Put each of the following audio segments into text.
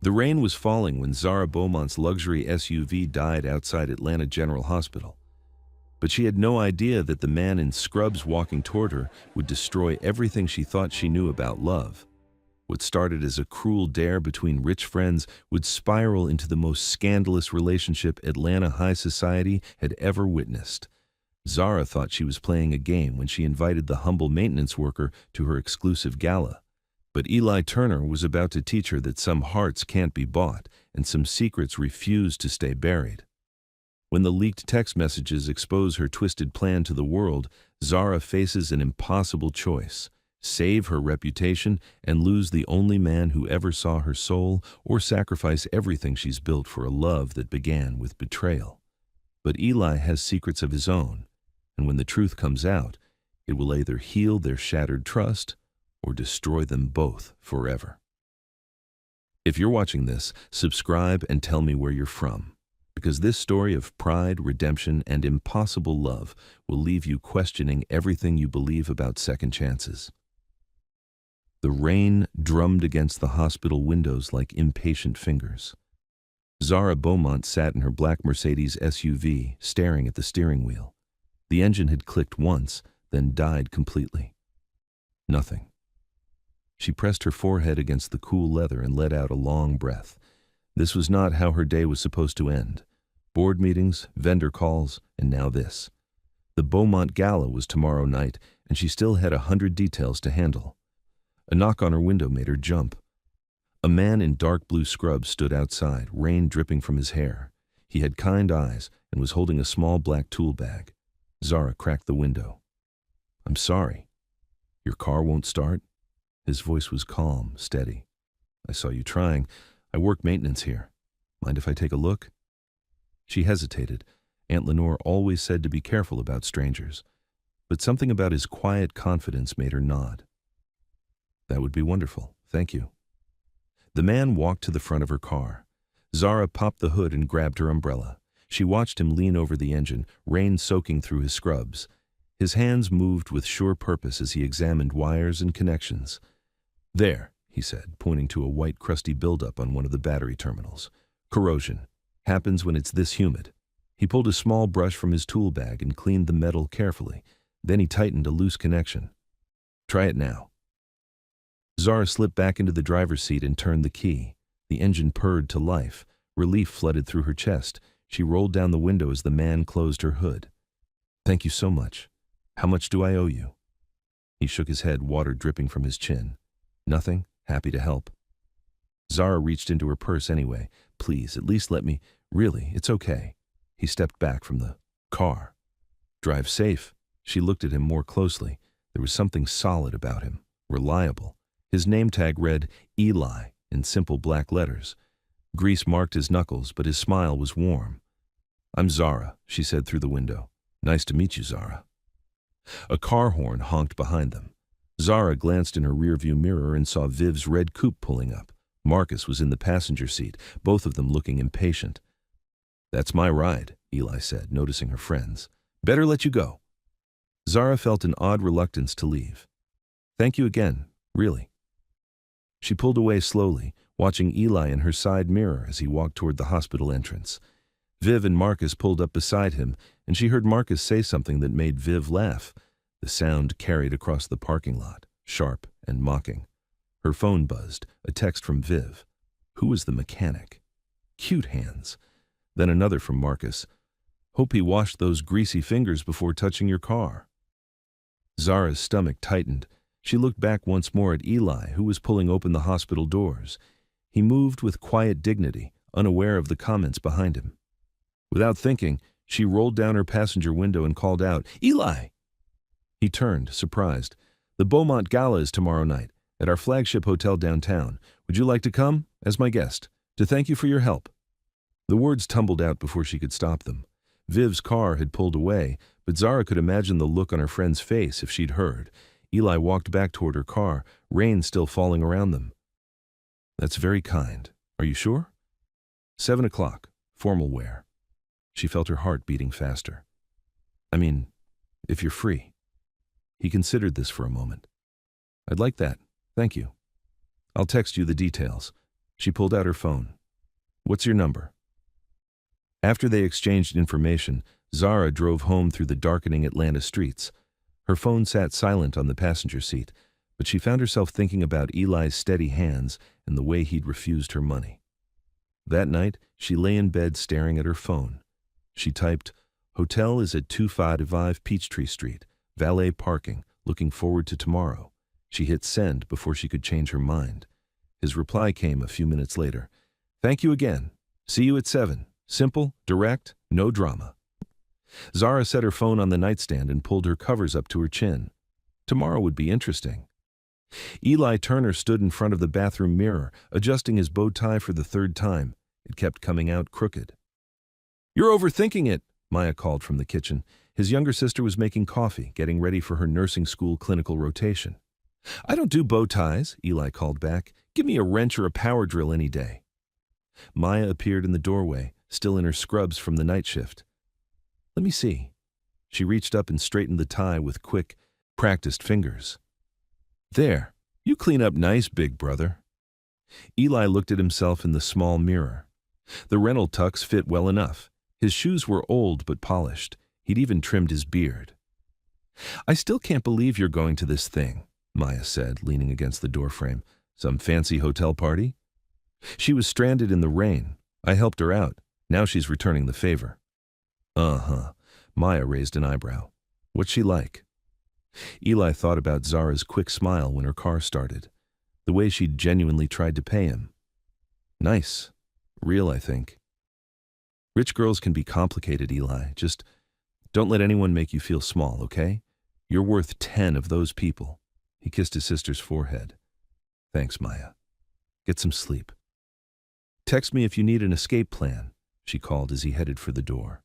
The rain was falling when Zara Beaumont's luxury SUV died outside Atlanta General Hospital. But she had no idea that the man in scrubs walking toward her would destroy everything she thought she knew about love. What started as a cruel dare between rich friends would spiral into the most scandalous relationship Atlanta high society had ever witnessed. Zara thought she was playing a game when she invited the humble maintenance worker to her exclusive gala. But Eli Turner was about to teach her that some hearts can't be bought and some secrets refuse to stay buried. When the leaked text messages expose her twisted plan to the world, Zara faces an impossible choice: save her reputation and lose the only man who ever saw her soul, or sacrifice everything she's built for a love that began with betrayal. But Eli has secrets of his own, and when the truth comes out, it will either heal their shattered trust or destroy them both forever. If you're watching this, subscribe and tell me where you're from, because this story of pride, redemption, and impossible love will leave you questioning everything you believe about second chances. The rain drummed against the hospital windows like impatient fingers. Zara Beaumont sat in her black Mercedes SUV, staring at the steering wheel. The engine had clicked once, then died completely. Nothing. She pressed her forehead against the cool leather and let out a long breath. This was not how her day was supposed to end. Board meetings, vendor calls, and now this. The Beaumont Gala was tomorrow night, and she still had 100 details to handle. A knock on her window made her jump. A man in dark blue scrubs stood outside, rain dripping from his hair. He had kind eyes and was holding a small black tool bag. Zara cracked the window. "I'm sorry. Your car won't start?" His voice was calm, steady. "I saw you trying. I work maintenance here. Mind if I take a look?" She hesitated. Aunt Lenore always said to be careful about strangers, but something about his quiet confidence made her nod. "That would be wonderful. Thank you." The man walked to the front of her car. Zara popped the hood and grabbed her umbrella. She watched him lean over the engine, rain soaking through his scrubs. His hands moved with sure purpose as he examined wires and connections. "There," he said, pointing to a white crusty buildup on one of the battery terminals. "Corrosion. Happens when it's this humid." He pulled a small brush from his tool bag and cleaned the metal carefully. Then he tightened a loose connection. "Try it now." Zara slipped back into the driver's seat and turned the key. The engine purred to life. Relief flooded through her chest. She rolled down the window as the man closed her hood. "Thank you so much. How much do I owe you?" He shook his head, water dripping from his chin. "Nothing. Happy to help." Zara reached into her purse anyway. "Please, at least let me. Really, it's okay." He stepped back from the car. "Drive safe." She looked at him more closely. There was something solid about him, reliable. His name tag read Eli in simple black letters. Grease marked his knuckles, but his smile was warm. "I'm Zara," she said through the window. "Nice to meet you, Zara." A car horn honked behind them. Zara glanced in her rearview mirror and saw Viv's red coupe pulling up. Marcus was in the passenger seat, both of them looking impatient. "That's my ride," Eli said, noticing her friends. "Better let you go." Zara felt an odd reluctance to leave. "Thank you again, really." She pulled away slowly, watching Eli in her side mirror as he walked toward the hospital entrance. Viv and Marcus pulled up beside him, and she heard Marcus say something that made Viv laugh. The sound carried across the parking lot, sharp and mocking. Her phone buzzed, a text from Viv. Who was the mechanic? Cute hands. Then another from Marcus. Hope he washed those greasy fingers before touching your car. Zara's stomach tightened. She looked back once more at Eli, who was pulling open the hospital doors. He moved with quiet dignity, unaware of the comments behind him. Without thinking, she rolled down her passenger window and called out, "Eli!" He turned, surprised. "The Beaumont Gala is tomorrow night, at our flagship hotel downtown. Would you like to come, as my guest, to thank you for your help?" The words tumbled out before she could stop them. Viv's car had pulled away, but Zara could imagine the look on her friend's face if she'd heard. Eli walked back toward her car, rain still falling around them. "That's very kind. Are you sure?" 7 o'clock, formal wear. She felt her heart beating faster. "I mean, if you're free." He considered this for a moment. "I'd like that. Thank you. I'll text you the details." She pulled out her phone. "What's your number?" After they exchanged information, Zara drove home through the darkening Atlanta streets. Her phone sat silent on the passenger seat, but she found herself thinking about Eli's steady hands and the way he'd refused her money. That night, she lay in bed staring at her phone. She typed, "Hotel is at 255 Peachtree Street, valet parking, looking forward to tomorrow." She hit send before she could change her mind. His reply came a few minutes later. "Thank you again. See you at 7. Simple, direct, no drama." Zara set her phone on the nightstand and pulled her covers up to her chin. Tomorrow would be interesting. Eli Turner stood in front of the bathroom mirror, adjusting his bow tie for the third time. It kept coming out crooked. "You're overthinking it," Maya called from the kitchen. His younger sister was making coffee, getting ready for her nursing school clinical rotation. "I don't do bow ties," Eli called back. "Give me a wrench or a power drill any day." Maya appeared in the doorway, still in her scrubs from the night shift. "Let me see." She reached up and straightened the tie with quick, practiced fingers. "There, you clean up nice, big brother." Eli looked at himself in the small mirror. The rental tux fit well enough. His shoes were old but polished. He'd even trimmed his beard. "I still can't believe you're going to this thing," Maya said, leaning against the doorframe. "Some fancy hotel party?" "She was stranded in the rain. I helped her out. Now she's returning the favor." "Uh-huh." Maya raised an eyebrow. "What's she like?" Eli thought about Zara's quick smile when her car started. The way she'd genuinely tried to pay him. Nice. Real, I think. "Rich girls can be complicated, Eli. Just don't let anyone make you feel small, okay? You're worth 10 of those people." He kissed his sister's forehead. "Thanks, Maya. Get some sleep." "Text me if you need an escape plan," she called as he headed for the door.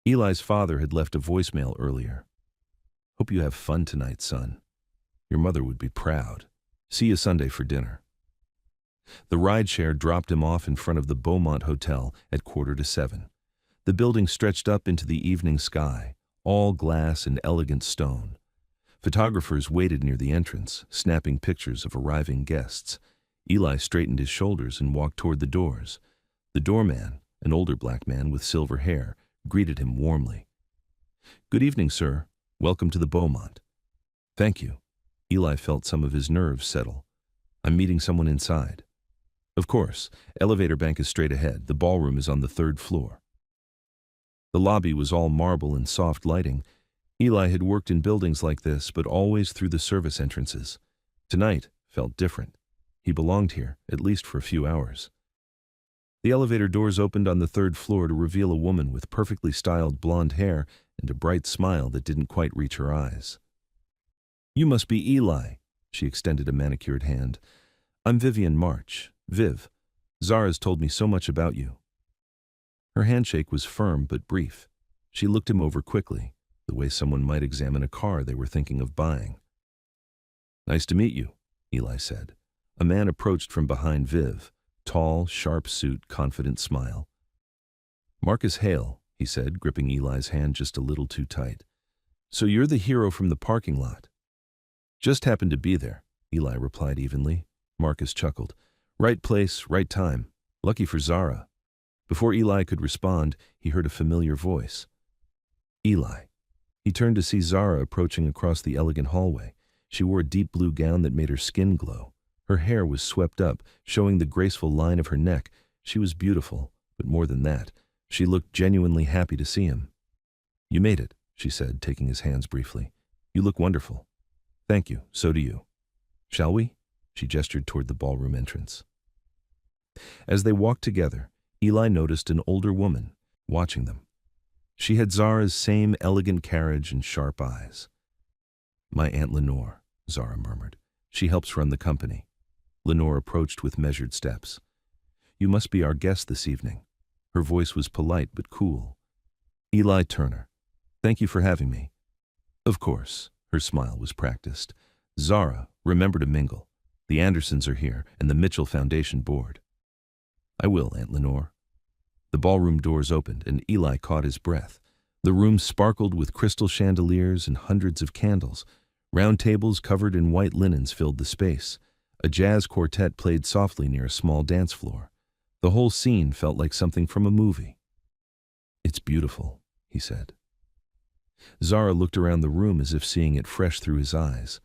Eli's father had left a voicemail earlier. "Hope you have fun tonight, son. Your mother would be proud. See you Sunday for dinner." The rideshare dropped him off in front of the Beaumont Hotel at 6:45. The building stretched up into the evening sky, all glass and elegant stone. Photographers waited near the entrance, snapping pictures of arriving guests. Eli straightened his shoulders and walked toward the doors. The doorman, an older black man with silver hair, greeted him warmly. "Good evening, sir. Welcome to the Beaumont." "Thank you." Eli felt some of his nerves settle. "I'm meeting someone inside." "Of course. Elevator bank is straight ahead. The ballroom is on the 3rd floor." The lobby was all marble and soft lighting. Eli had worked in buildings like this, but always through the service entrances. Tonight felt different. He belonged here, at least for a few hours. The elevator doors opened on the 3rd floor to reveal a woman with perfectly styled blonde hair and a bright smile that didn't quite reach her eyes. "You must be Eli." She extended a manicured hand. "I'm Vivian March. Viv. Zara's told me so much about you." Her handshake was firm but brief. She looked him over quickly, the way someone might examine a car they were thinking of buying. "Nice to meet you," Eli said. A man approached from behind Viv. Tall, sharp suit, confident smile. "Marcus Hale," he said, gripping Eli's hand just a little too tight. "So you're the hero from the parking lot." "Just happened to be there," Eli replied evenly. Marcus chuckled. "Right place, right time. Lucky for Zara." Before Eli could respond, he heard a familiar voice. "Eli." He turned to see Zara approaching across the elegant hallway. She wore a deep blue gown that made her skin glow. Her hair was swept up, showing the graceful line of her neck. She was beautiful, but more than that, she looked genuinely happy to see him. "You made it," she said, taking his hands briefly. "You look wonderful." "Thank you, so do you." "Shall we?" She gestured toward the ballroom entrance. As they walked together, Eli noticed an older woman watching them. She had Zara's same elegant carriage and sharp eyes. "My Aunt Lenore," Zara murmured. "She helps run the company." Lenore approached with measured steps. "You must be our guest this evening." Her voice was polite but cool. "Eli Turner. Thank you for having me." "Of course." Her smile was practiced. "Zara, remember to mingle. The Andersons are here, and the Mitchell Foundation board." "I will, Aunt Lenore." The ballroom doors opened, and Eli caught his breath. The room sparkled with crystal chandeliers and hundreds of candles. Round tables covered in white linens filled the space. A jazz quartet played softly near a small dance floor. The whole scene felt like something from a movie. "It's beautiful," he said. Zara looked around the room as if seeing it fresh through his eyes.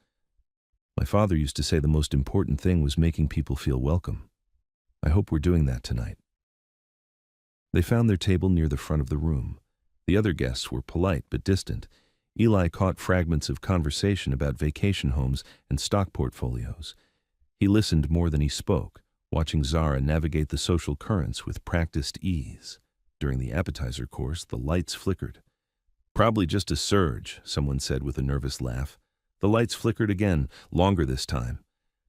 "My father used to say the most important thing was making people feel welcome. I hope we're doing that tonight." They found their table near the front of the room. The other guests were polite but distant. Eli caught fragments of conversation about vacation homes and stock portfolios. He listened more than he spoke, watching Zara navigate the social currents with practiced ease. During the appetizer course, the lights flickered. "Probably just a surge," someone said with a nervous laugh. The lights flickered again, longer this time.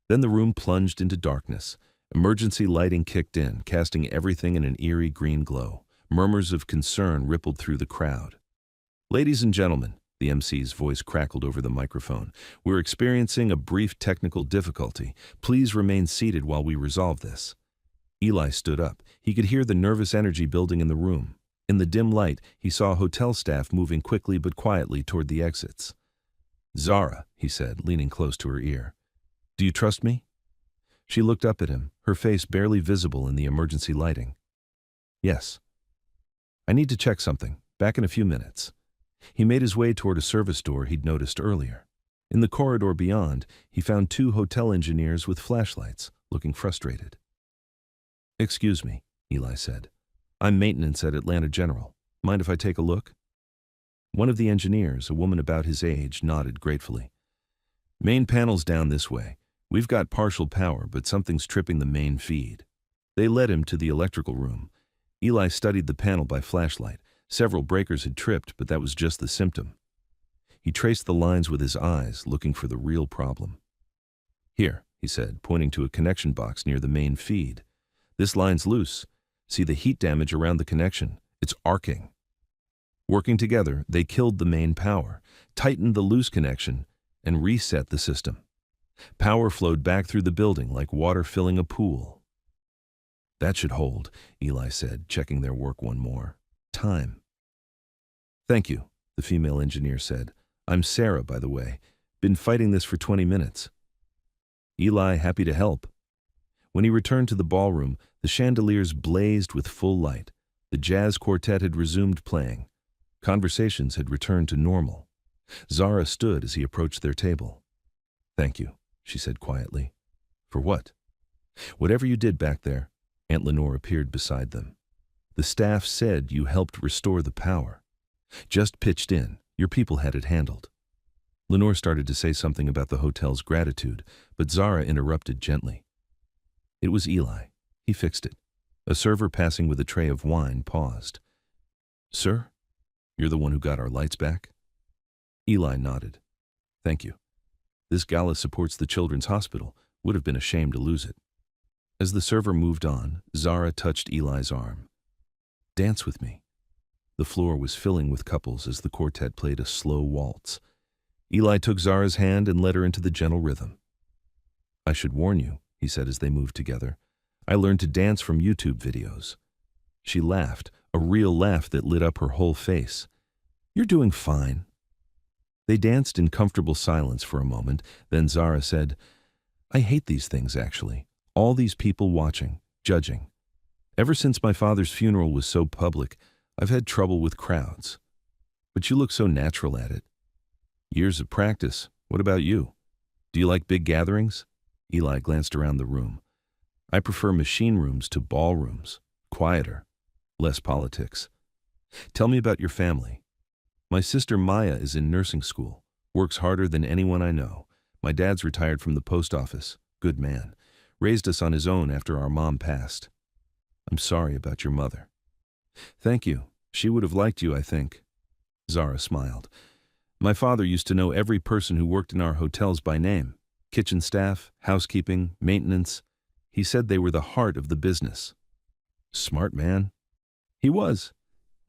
Then the room plunged into darkness. Emergency lighting kicked in, casting everything in an eerie green glow. Murmurs of concern rippled through the crowd. "Ladies and gentlemen," the MC's voice crackled over the microphone, "we're experiencing a brief technical difficulty. Please remain seated while we resolve this." Eli stood up. He could hear the nervous energy building in the room. In the dim light, he saw hotel staff moving quickly but quietly toward the exits. "Zara," he said, leaning close to her ear, "do you trust me?" She looked up at him, her face barely visible in the emergency lighting. "Yes." "I need to check something. Back in a few minutes." He made his way toward a service door he'd noticed earlier. In the corridor beyond, he found 2 hotel engineers with flashlights, looking frustrated. "Excuse me," Eli said. "I'm maintenance at Atlanta General. Mind if I take a look?" One of the engineers, a woman about his age, nodded gratefully. "Main panel's down this way. We've got partial power, but something's tripping the main feed." They led him to the electrical room. Eli studied the panel by flashlight. Several breakers had tripped, but that was just the symptom. He traced the lines with his eyes, looking for the real problem. "Here," he said, pointing to a connection box near the main feed. "This line's loose. See the heat damage around the connection? It's arcing." Working together, they killed the main power, tightened the loose connection, and reset the system. Power flowed back through the building like water filling a pool. "That should hold," Eli said, checking their work one more. "Time." "Thank you," the female engineer said. "I'm Sarah, by the way. Been fighting this for 20 minutes. Eli, happy to help. When he returned to the ballroom, the chandeliers blazed with full light. The jazz quartet had resumed playing. Conversations had returned to normal. Zara stood as he approached their table. "Thank you," she said quietly. "For what?" "Whatever you did back there." Aunt Lenore appeared beside them. "The staff said you helped restore the power. Just pitched in. Your people had it handled." Lenore started to say something about the hotel's gratitude, but Zara interrupted gently. It was Eli. He fixed it. A server passing with a tray of wine paused. "Sir, you're the one who got our lights back?" Eli nodded. "Thank you. This Gala supports the Children's Hospital. Would have been a shame to lose it." As the server moved on, Zara touched Eli's arm. "Dance with me." The floor was filling with couples as the quartet played a slow waltz. Eli took Zara's hand and led her into the gentle rhythm. "I should warn you," he said as they moved together. "I learned to dance from YouTube videos." She laughed, a real laugh that lit up her whole face. "You're doing fine." They danced in comfortable silence for a moment, then Zara said, "I hate these things, actually. All these people watching, judging. Ever since my father's funeral was so public, I've had trouble with crowds. But you look so natural at it." "Years of practice. What about you? Do you like big gatherings?" Eli glanced around the room. "I prefer machine rooms to ballrooms. Quieter. Less politics. Tell me about your family." "My sister Maya is in nursing school. Works harder than anyone I know. My dad's retired from the post office. Good man. Raised us on his own after our mom passed." "I'm sorry about your mother." "Thank you. She would have liked you, I think." Zara smiled. "My father used to know every person who worked in our hotels by name. Kitchen staff, housekeeping, maintenance. He said they were the heart of the business." "Smart man." "He was.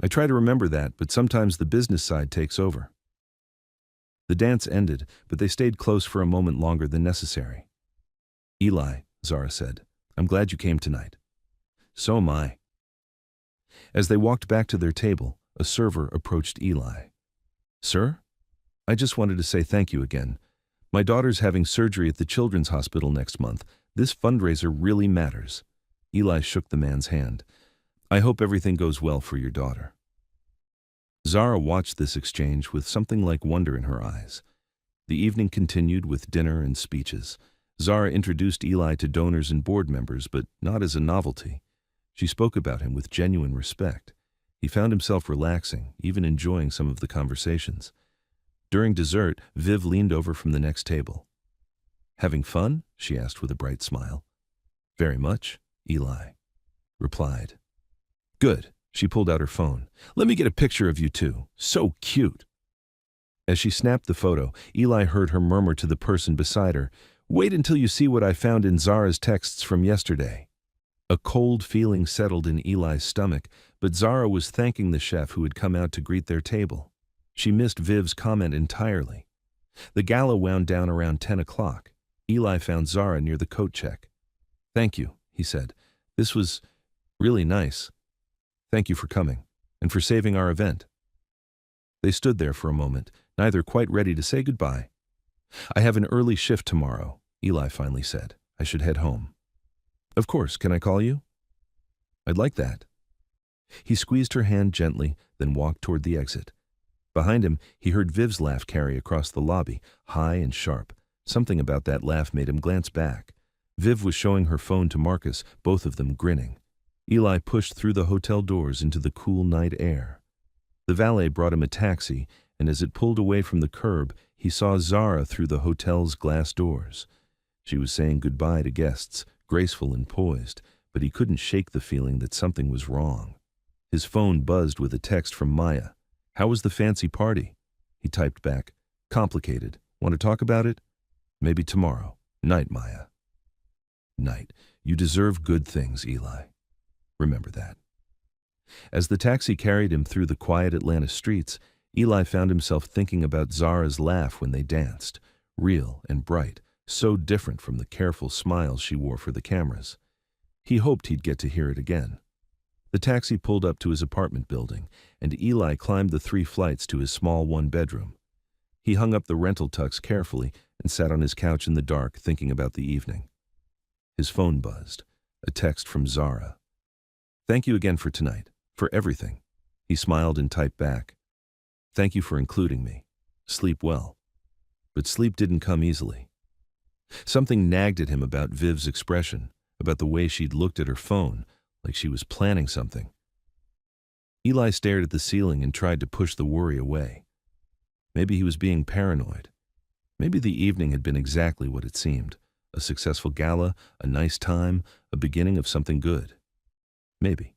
I try to remember that, but sometimes the business side takes over." The dance ended, but they stayed close for a moment longer than necessary. "Eli," Zara said, "I'm glad you came tonight." "So am I." As they walked back to their table, a server approached Eli. "Sir? I just wanted to say thank you again. My daughter's having surgery at the Children's Hospital next month. This fundraiser really matters. Eli shook the man's hand. I hope everything goes well for your daughter. Zara watched this exchange with something like wonder in her eyes. The evening continued with dinner and speeches. Zara introduced Eli to donors and board members, but not as a novelty. She spoke about him with genuine respect. He found himself relaxing, even enjoying some of the conversations. During dessert, Viv leaned over from the next table. Having fun? She asked with a bright smile. Very much, Eli replied. Good. She pulled out her phone. Let me get a picture of you two. So cute. As she snapped the photo, Eli heard her murmur to the person beside her, Wait until you see what I found in Zara's texts from yesterday. A cold feeling settled in Eli's stomach, but Zara was thanking the chef who had come out to greet their table. She missed Viv's comment entirely. The gala wound down around 10 o'clock. Eli found Zara near the coat check. Thank you, he said. This was really nice. Thank you for coming, and for saving our event. They stood there for a moment, neither quite ready to say goodbye. I have an early shift tomorrow, Eli finally said. I should head home. Of course, can I call you? I'd like that. He squeezed her hand gently, then walked toward the exit. Behind him, he heard Viv's laugh carry across the lobby, high and sharp. Something about that laugh made him glance back. Viv was showing her phone to Marcus, both of them grinning. Eli pushed through the hotel doors into the cool night air. The valet brought him a taxi, and as it pulled away from the curb, he saw Zara through the hotel's glass doors. She was saying goodbye to guests, graceful and poised, but he couldn't shake the feeling that something was wrong. His phone buzzed with a text from Maya. How was the fancy party? He typed back, Complicated. Want to talk about it? Maybe tomorrow. Night, Maya. Night. You deserve good things, Eli. Remember that. As the taxi carried him through the quiet Atlanta streets, Eli found himself thinking about Zara's laugh when they danced, real and bright, so different from the careful smiles she wore for the cameras. He hoped he'd get to hear it again. The taxi pulled up to his apartment building, and Eli climbed the 3 flights to his small one-bedroom. He hung up the rental tux carefully and sat on his couch in the dark thinking about the evening. His phone buzzed, a text from Zara. Thank you again for tonight, for everything. He smiled and typed back. Thank you for including me. Sleep well. But sleep didn't come easily. Something nagged at him about Viv's expression, about the way she'd looked at her phone, like she was planning something. Eli stared at the ceiling and tried to push the worry away. Maybe he was being paranoid. Maybe the evening had been exactly what it seemed. A successful gala, a nice time, a beginning of something good. Maybe.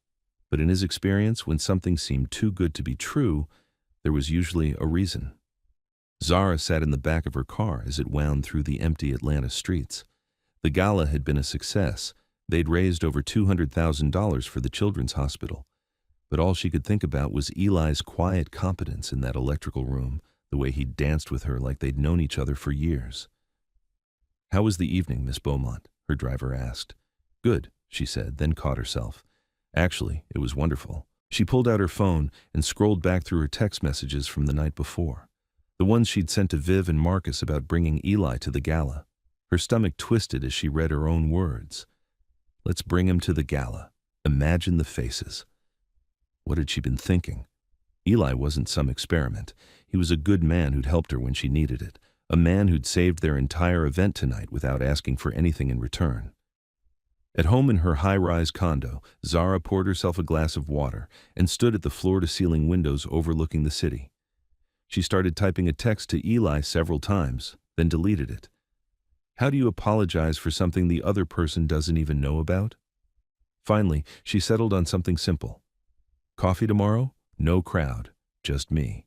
But in his experience, when something seemed too good to be true, there was usually a reason. Zara sat in the back of her car as it wound through the empty Atlanta streets. The gala had been a success. They'd raised over $200,000 for the Children's Hospital. But all she could think about was Eli's quiet competence in that electrical room, the way he'd danced with her like they'd known each other for years. How was the evening, Miss Beaumont? Her driver asked. Good, she said, then caught herself. Actually, it was wonderful. She pulled out her phone and scrolled back through her text messages from the night before. The ones she'd sent to Viv and Marcus about bringing Eli to the gala. Her stomach twisted as she read her own words. Let's bring him to the gala. Imagine the faces. What had she been thinking? Eli wasn't some experiment. He was a good man who'd helped her when she needed it. A man who'd saved their entire event tonight without asking for anything in return. At home in her high-rise condo, Zara poured herself a glass of water and stood at the floor-to-ceiling windows overlooking the city. She started typing a text to Eli several times, then deleted it. How do you apologize for something the other person doesn't even know about? Finally, she settled on something simple. Coffee tomorrow? No crowd, just me.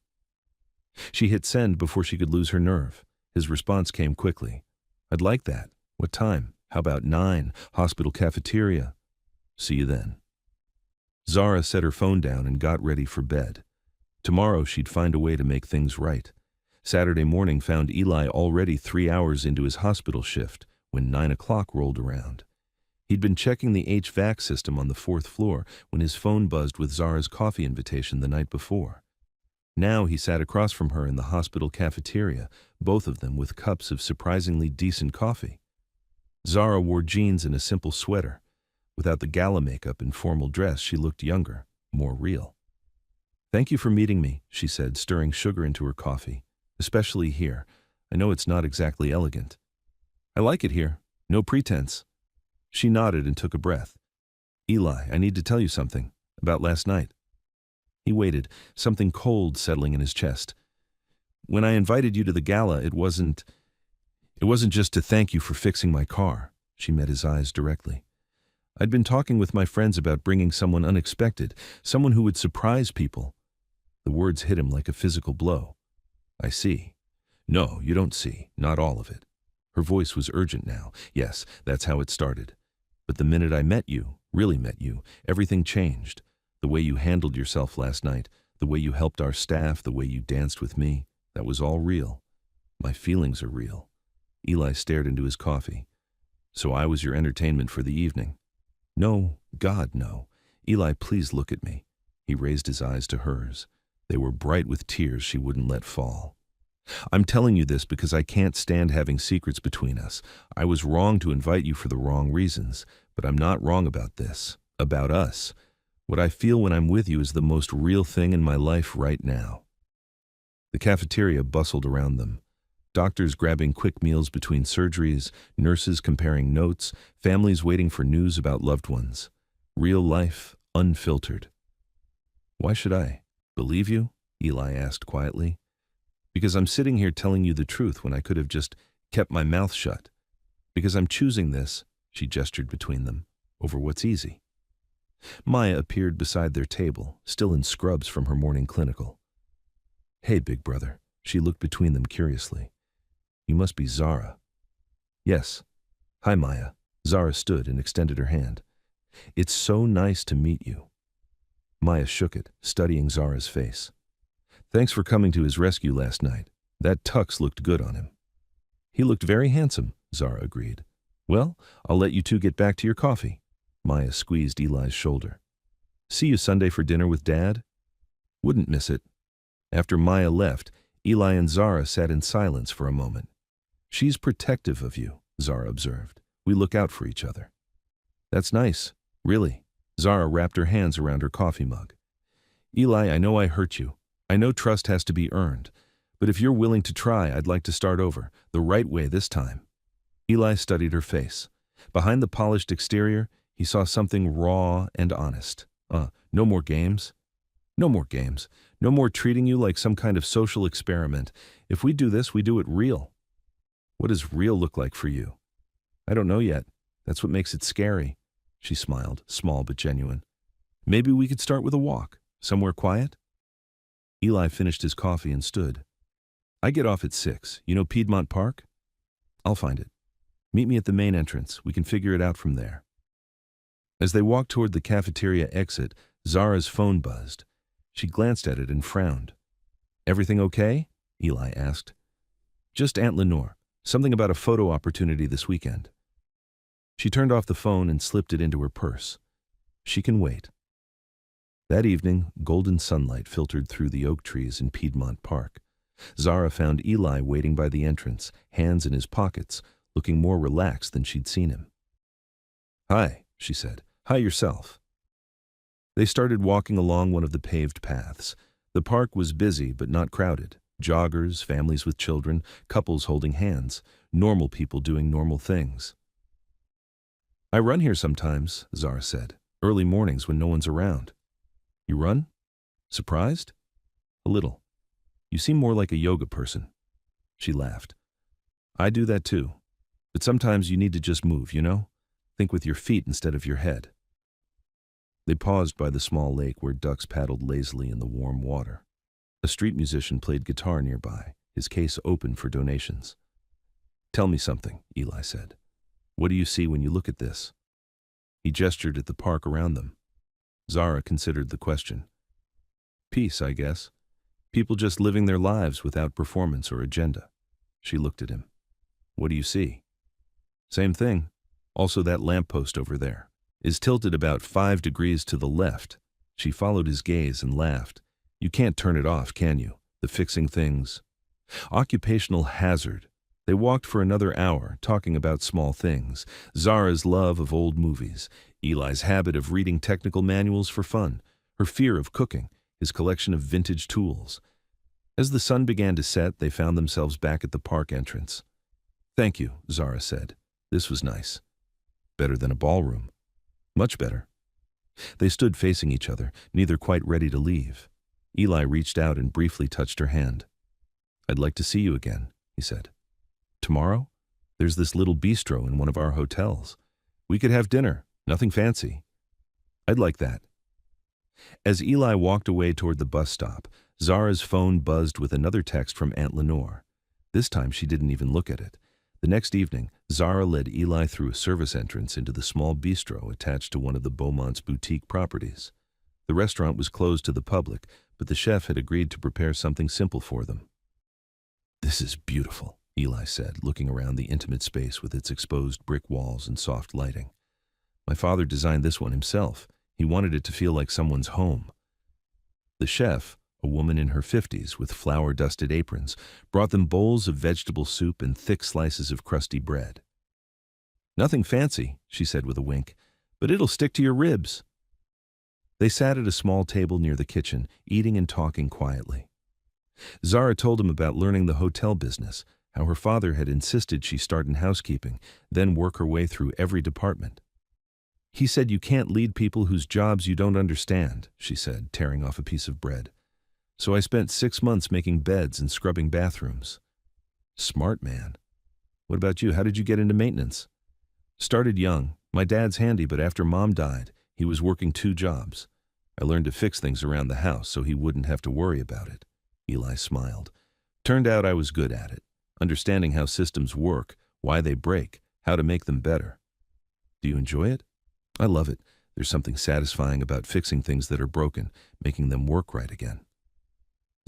She hit send before she could lose her nerve. His response came quickly. I'd like that. What time? How about 9? Hospital cafeteria. See you then. Zara set her phone down and got ready for bed. Tomorrow she'd find a way to make things right. Saturday morning found Eli already 3 hours into his hospital shift when 9 o'clock rolled around. He'd been checking the HVAC system on the 4th floor when his phone buzzed with Zara's coffee invitation the night before. Now he sat across from her in the hospital cafeteria, both of them with cups of surprisingly decent coffee. Zara wore jeans and a simple sweater. Without the gala makeup and formal dress, she looked younger, more real. "Thank you for meeting me," she said, stirring sugar into her coffee. "Especially here. I know it's not exactly elegant." "I like it here. No pretense." She nodded and took a breath. "Eli, I need to tell you something. About last night." He waited, something cold settling in his chest. "When I invited you to the gala, it wasn't just to thank you for fixing my car." She met his eyes directly. "I'd been talking with my friends about bringing someone unexpected, someone who would surprise people." The words hit him like a physical blow. "I see." "No, you don't see. Not all of it." Her voice was urgent now. "Yes, that's how it started. But the minute I met you, really met you, everything changed. The way you handled yourself last night, the way you helped our staff, the way you danced with me, that was all real. My feelings are real." Eli stared into his coffee. "So I was your entertainment for the evening?" "No, God, no. Eli, please look at me." He raised his eyes to hers. They were bright with tears she wouldn't let fall. "I'm telling you this because I can't stand having secrets between us. I was wrong to invite you for the wrong reasons, but I'm not wrong about this, about us. What I feel when I'm with you is the most real thing in my life right now." The cafeteria bustled around them. Doctors grabbing quick meals between surgeries, nurses comparing notes, families waiting for news about loved ones. Real life, unfiltered. "Why should I believe you?" Eli asked quietly. "Because I'm sitting here telling you the truth when I could have just kept my mouth shut. Because I'm choosing this," she gestured between them, "over what's easy." Maya appeared beside their table, still in scrubs from her morning clinical. "Hey, big brother." She looked between them curiously. "You must be Zara." "Yes." "Hi, Maya." Zara stood and extended her hand. "It's so nice to meet you." Maya shook it, studying Zara's face. "Thanks for coming to his rescue last night. That tux looked good on him." "He looked very handsome," Zara agreed. "Well, I'll let you two get back to your coffee." Maya squeezed Eli's shoulder. "See you Sunday for dinner with Dad?" "Wouldn't miss it." After Maya left, Eli and Zara sat in silence for a moment. "She's protective of you," Zara observed. "We look out for each other." "That's nice, really." Zara wrapped her hands around her coffee mug. "Eli, I know I hurt you. I know trust has to be earned. But if you're willing to try, I'd like to start over, the right way this time." Eli studied her face. Behind the polished exterior, he saw something raw and honest. No more games? "No more games. No more treating you like some kind of social experiment. If we do this, we do it real." "What does real look like for you?" "I don't know yet. That's what makes it scary." She smiled, small but genuine. "Maybe we could start with a walk, somewhere quiet?" Eli finished his coffee and stood. "I get off at 6. You know Piedmont Park?" "I'll find it. Meet me at the main entrance. We can figure it out from there." As they walked toward the cafeteria exit, Zara's phone buzzed. She glanced at it and frowned. "Everything okay?" Eli asked. "Just Aunt Lenore. Something about a photo opportunity this weekend." She turned off the phone and slipped it into her purse. She can wait. That evening, golden sunlight filtered through the oak trees in Piedmont Park. Zara found Eli waiting by the entrance, hands in his pockets, looking more relaxed than she'd seen him. "Hi," she said. "Hi yourself." They started walking along one of the paved paths. The park was busy but not crowded. Joggers, families with children, couples holding hands, normal people doing normal things. "I run here sometimes," Zara said. "Early mornings when no one's around." "You run? Surprised?" "A little. You seem more like a yoga person." She laughed. "I do that too. But sometimes you need to just move, you know? Think with your feet instead of your head." They paused by the small lake where ducks paddled lazily in the warm water. A street musician played guitar nearby, his case open for donations. "Tell me something," Eli said. "What do you see when you look at this?" He gestured at the park around them. Zara considered the question. "Peace, I guess. People just living their lives without performance or agenda." She looked at him. "What do you see?" "Same thing. Also that lamppost over there is tilted about 5 degrees to the left." She followed his gaze and laughed. You can't turn it off, can you? The fixing things. Occupational hazard. They walked for another hour, talking about small things. Zara's love of old movies, Eli's habit of reading technical manuals for fun, her fear of cooking, his collection of vintage tools. As the sun began to set, they found themselves back at the park entrance. "Thank you," Zara said. "This was nice. Better than a ballroom. Much better." They stood facing each other, neither quite ready to leave. Eli reached out and briefly touched her hand. "I'd like to see you again," he said. "Tomorrow? There's this little bistro in one of our hotels. We could have dinner, nothing fancy." "I'd like that." As Eli walked away toward the bus stop, Zara's phone buzzed with another text from Aunt Lenore. This time she didn't even look at it. The next evening, Zara led Eli through a service entrance into the small bistro attached to one of the Beaumont's boutique properties. The restaurant was closed to the public, but the chef had agreed to prepare something simple for them. "This is beautiful," Eli said, looking around the intimate space with its exposed brick walls and soft lighting. "My father designed this one himself. He wanted it to feel like someone's home." The chef, a woman in her 50s with flour-dusted aprons, brought them bowls of vegetable soup and thick slices of crusty bread. "Nothing fancy," she said with a wink, "but it'll stick to your ribs." They sat at a small table near the kitchen, eating and talking quietly. Zara told him about learning the hotel business, how her father had insisted she start in housekeeping, then work her way through every department. "He said you can't lead people whose jobs you don't understand," she said, tearing off a piece of bread. "So I spent 6 months making beds and scrubbing bathrooms." "Smart man. What about you? How did you get into maintenance?" "Started young. My dad's handy, but after Mom died, he was working 2 jobs. I learned to fix things around the house so he wouldn't have to worry about it." Eli smiled. "Turned out I was good at it, understanding how systems work, why they break, how to make them better." "Do you enjoy it?" "I love it. There's something satisfying about fixing things that are broken, making them work right again."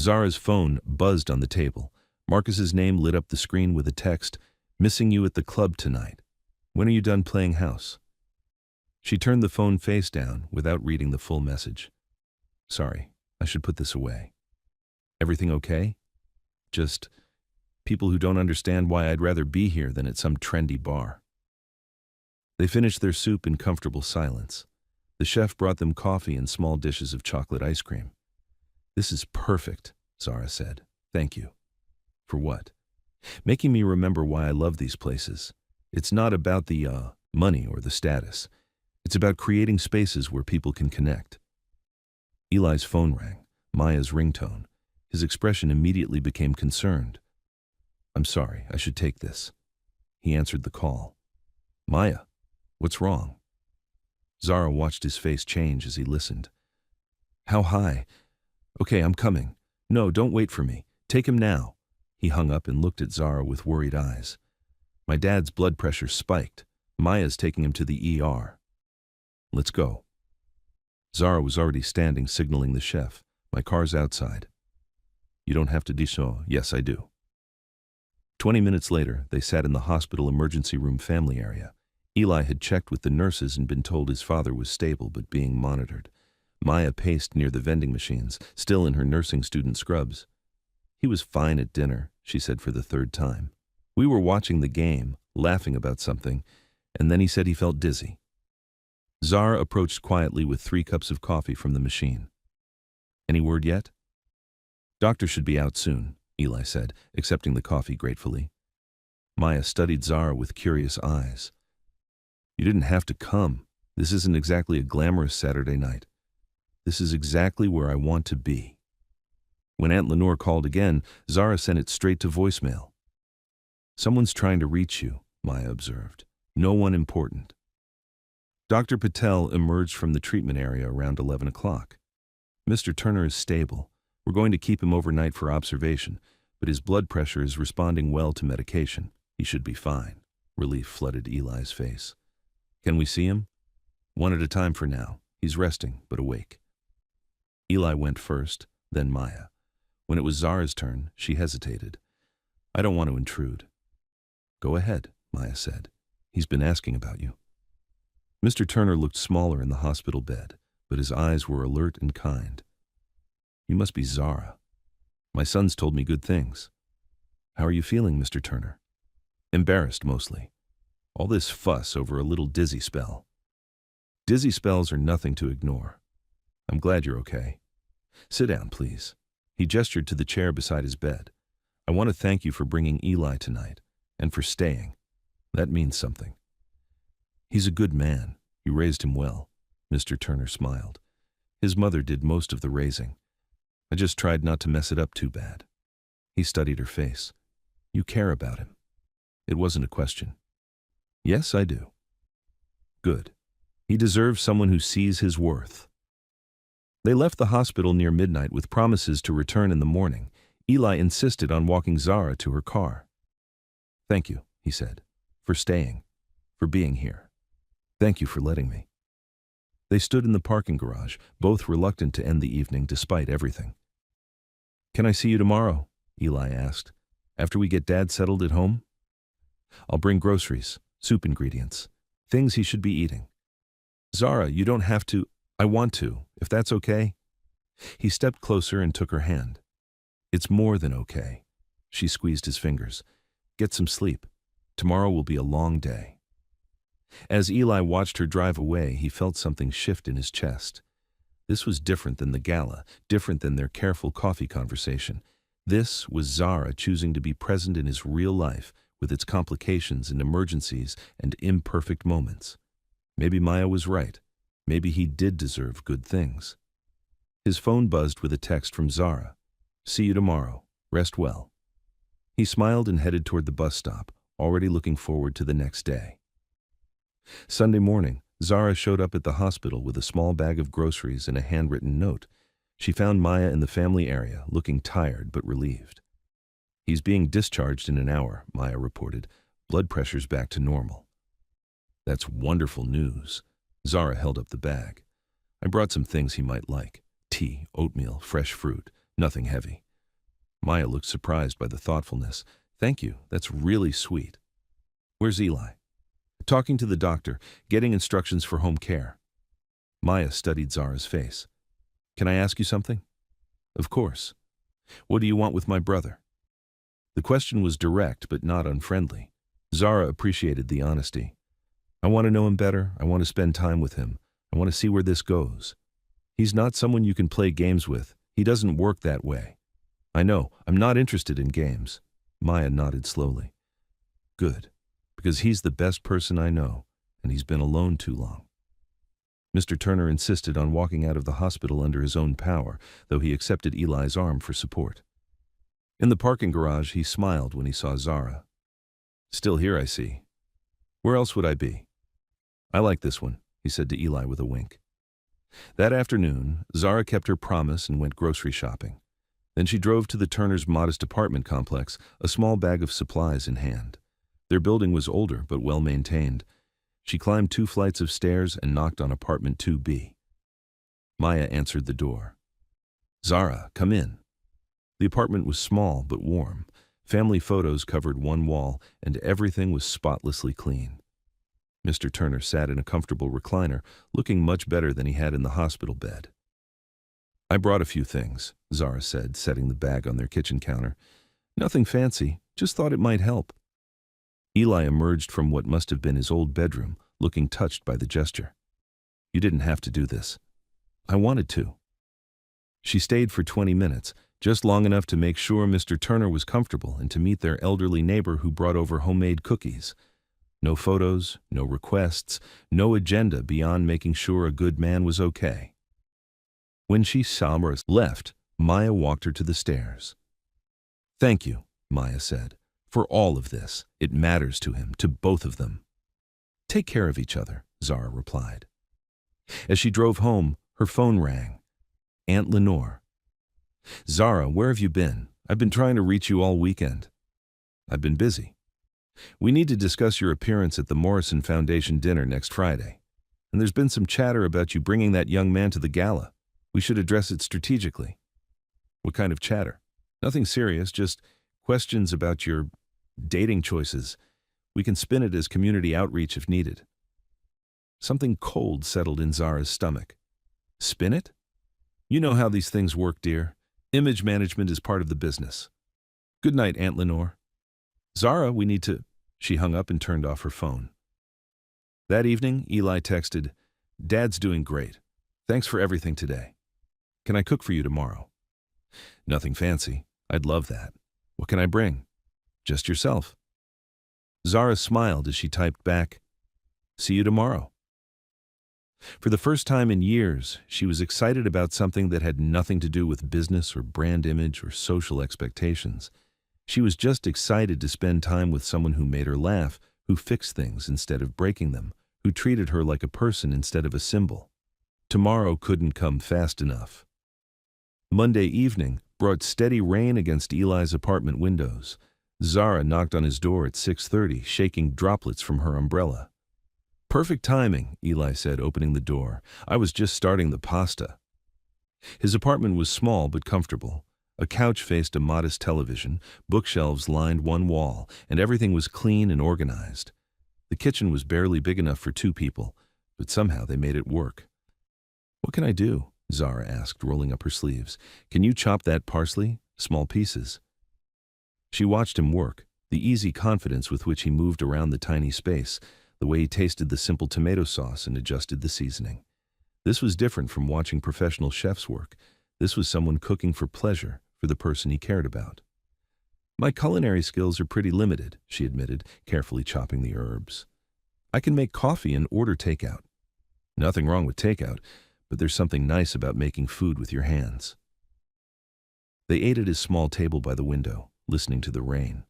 Zara's phone buzzed on the table. Marcus's name lit up the screen with a text, "Missing you at the club tonight. When are you done playing house?" She turned the phone face down without reading the full message. "Sorry, I should put this away." "Everything okay?" "Just people who don't understand why I'd rather be here than at some trendy bar." They finished their soup in comfortable silence. The chef brought them coffee and small dishes of chocolate ice cream. "This is perfect," Zara said. "Thank you." "For what?" "Making me remember why I love these places. It's not about the money or the status. It's about creating spaces where people can connect." Eli's phone rang, Maya's ringtone. His expression immediately became concerned. "I'm sorry, I should take this." He answered the call. "Maya, what's wrong?" Zara watched his face change as he listened. "How high? Okay, I'm coming. No, don't wait for me. Take him now." He hung up and looked at Zara with worried eyes. "My dad's blood pressure spiked. Maya's taking him to the ER." "Let's go." Zara was already standing, signaling the chef. "My car's outside." "You don't have to do so." "Yes, I do." 20 minutes later, they sat in the hospital emergency room family area. Eli had checked with the nurses and been told his father was stable but being monitored. Maya paced near the vending machines, still in her nursing student scrubs. "He was fine at dinner," she said for the 3rd time. "We were watching the game, laughing about something, and then he said he felt dizzy." Zara approached quietly with 3 cups of coffee from the machine. "Any word yet?" "Doctor should be out soon," Eli said, accepting the coffee gratefully. Maya studied Zara with curious eyes. "You didn't have to come. This isn't exactly a glamorous Saturday night. This is exactly where I want to be." When Aunt Lenore called again, Zara sent it straight to voicemail. "Someone's trying to reach you," Maya observed. "No one important." Dr. Patel emerged from the treatment area around 11 o'clock. "Mr. Turner is stable. We're going to keep him overnight for observation, but his blood pressure is responding well to medication. He should be fine." Relief flooded Eli's face. "Can we see him?" "One at a time for now. He's resting, but awake." Eli went first, then Maya. When it was Zara's turn, she hesitated. "I don't want to intrude." "Go ahead," Maya said. "He's been asking about you." Mr. Turner looked smaller in the hospital bed, but his eyes were alert and kind. You must be Zara. My son's told me good things. How are you feeling, Mr. Turner? Embarrassed, mostly. All this fuss over a little dizzy spell. Dizzy spells are nothing to ignore. I'm glad you're okay. Sit down, please. He gestured to the chair beside his bed. I want to thank you for bringing Eli tonight, and for staying. That means something. He's a good man. You raised him well. Mr. Turner smiled. His mother did most of the raising. I just tried not to mess it up too bad. He studied her face. You care about him. It wasn't a question. Yes, I do. Good. He deserves someone who sees his worth. They left the hospital near midnight with promises to return in the morning. Eli insisted on walking Zara to her car. Thank you, he said, for staying, for being here. Thank you for letting me. They stood in the parking garage, both reluctant to end the evening despite everything. Can I see you tomorrow? Eli asked. After we get Dad settled at home? I'll bring groceries, soup ingredients, things he should be eating. Zara, you don't have to. I want to, if that's okay. He stepped closer and took her hand. It's more than okay. She squeezed his fingers. Get some sleep. Tomorrow will be a long day. As Eli watched her drive away, he felt something shift in his chest. This was different than the Gala, different than their careful coffee conversation. This was Zara choosing to be present in his real life, with its complications and emergencies and imperfect moments. Maybe Maya was right. Maybe he did deserve good things. His phone buzzed with a text from Zara. See you tomorrow. Rest well. He smiled and headed toward the bus stop, already looking forward to the next day. Sunday morning, Zara showed up at the hospital with a small bag of groceries and a handwritten note. She found Maya in the family area, looking tired but relieved. He's being discharged in an hour, Maya reported. Blood pressure's back to normal. That's wonderful news. Zara held up the bag. I brought some things he might like. Tea, oatmeal, fresh fruit, nothing heavy. Maya looked surprised by the thoughtfulness. Thank you, that's really sweet. Where's Eli? Talking to the doctor, getting instructions for home care. Maya studied Zara's face. Can I ask you something? Of course. What do you want with my brother? The question was direct but not unfriendly. Zara appreciated the honesty. I want to know him better. I want to spend time with him. I want to see where this goes. He's not someone you can play games with. He doesn't work that way. I know. I'm not interested in games. Maya nodded slowly. Good. Because he's the best person I know, and he's been alone too long. Mr. Turner insisted on walking out of the hospital under his own power, though he accepted Eli's arm for support. In the parking garage, he smiled when he saw Zara. Still here, I see. Where else would I be? I like this one, he said to Eli with a wink. That afternoon, Zara kept her promise and went grocery shopping. Then she drove to the Turners' modest apartment complex, a small bag of supplies in hand. Their building was older but well-maintained. She climbed 2 flights of stairs and knocked on apartment 2B. Maya answered the door. Zara, come in. The apartment was small but warm. Family photos covered one wall, and everything was spotlessly clean. Mr. Turner sat in a comfortable recliner, looking much better than he had in the hospital bed. I brought a few things, Zara said, setting the bag on their kitchen counter. Nothing fancy, just thought it might help. Eli emerged from what must have been his old bedroom, looking touched by the gesture. You didn't have to do this. I wanted to. She stayed for 20 minutes, just long enough to make sure Mr. Turner was comfortable and to meet their elderly neighbor who brought over homemade cookies. No photos, no requests, no agenda beyond making sure a good man was okay. When she left, Maya walked her to the stairs. Thank you, Maya said, for all of this. It matters to him, to both of them. Take care of each other, Zara replied. As she drove home, her phone rang. Aunt Lenore. Zara, where have you been? I've been trying to reach you all weekend. I've been busy. We need to discuss your appearance at the Morrison Foundation dinner next Friday. And there's been some chatter about you bringing that young man to the gala. We should address it strategically. What kind of chatter? Nothing serious, just questions about your dating choices. We can spin it as community outreach if needed. Something cold settled in Zara's stomach. Spin it? You know how these things work, dear. Image management is part of the business. Good night, Aunt Lenore. Zara, we need to... She hung up and turned off her phone. That evening, Eli texted, Dad's doing great. Thanks for everything today. Can I cook for you tomorrow? Nothing fancy. I'd love that. What can I bring? Just yourself. Zara smiled as she typed back, See you tomorrow. For the first time in years, she was excited about something that had nothing to do with business or brand image or social expectations. She was just excited to spend time with someone who made her laugh, who fixed things instead of breaking them, who treated her like a person instead of a symbol. Tomorrow couldn't come fast enough. Monday evening brought steady rain against Eli's apartment windows. Zara knocked on his door at 6:30, shaking droplets from her umbrella. Perfect timing, Eli said, opening the door. I was just starting the pasta. His apartment was small but comfortable. A couch faced a modest television, bookshelves lined one wall, and everything was clean and organized. The kitchen was barely big enough for 2 people, but somehow they made it work. What can I do? Zara asked, rolling up her sleeves. Can you chop that parsley? Small pieces. She watched him work, the easy confidence with which he moved around the tiny space, the way he tasted the simple tomato sauce and adjusted the seasoning. This was different from watching professional chefs work. This was someone cooking for pleasure, for the person he cared about. My culinary skills are pretty limited, she admitted, carefully chopping the herbs. I can make coffee and order takeout. Nothing wrong with takeout, but there's something nice about making food with your hands. They ate at his small table by the window, listening to the rain.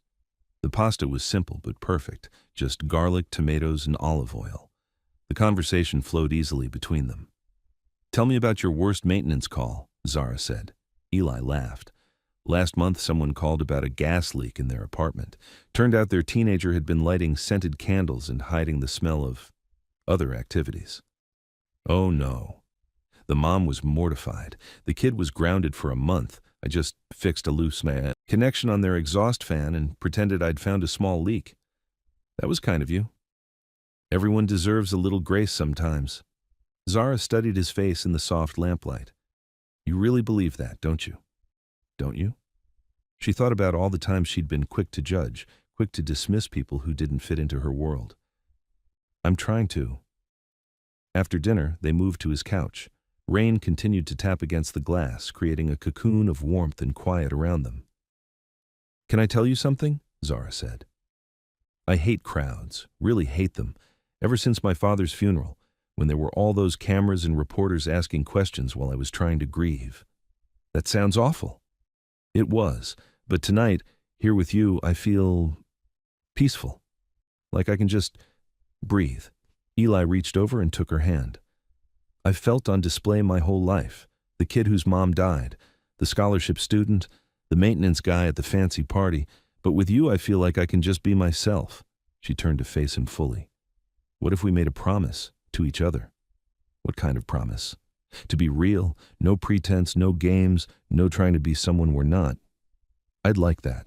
The pasta was simple but perfect, just garlic, tomatoes, and olive oil. The conversation flowed easily between them. Tell me about your worst maintenance call, Zara said. Eli laughed. Last month someone called about a gas leak in their apartment. Turned out their teenager had been lighting scented candles and hiding the smell of other activities. Oh no. The mom was mortified. The kid was grounded for a month. I just fixed a loose connection on their exhaust fan and pretended I'd found a small leak. That was kind of you. Everyone deserves a little grace sometimes. Zara studied his face in the soft lamplight. You really believe that, don't you? Don't you? She thought about all the times she'd been quick to judge, quick to dismiss people who didn't fit into her world. I'm trying to. After dinner, they moved to his couch. Rain continued to tap against the glass, creating a cocoon of warmth and quiet around them. Can I tell you something? Zara said. I hate crowds, really hate them, ever since my father's funeral, when there were all those cameras and reporters asking questions while I was trying to grieve. That sounds awful. It was, but tonight, here with you, I feel peaceful, like I can just breathe. Eli reached over and took her hand. I've felt on display my whole life. The kid whose mom died, the scholarship student, the maintenance guy at the fancy party, but with you I feel like I can just be myself. She turned to face him fully. What if we made a promise to each other? What kind of promise? To be real, no pretense, no games, no trying to be someone we're not. I'd like that.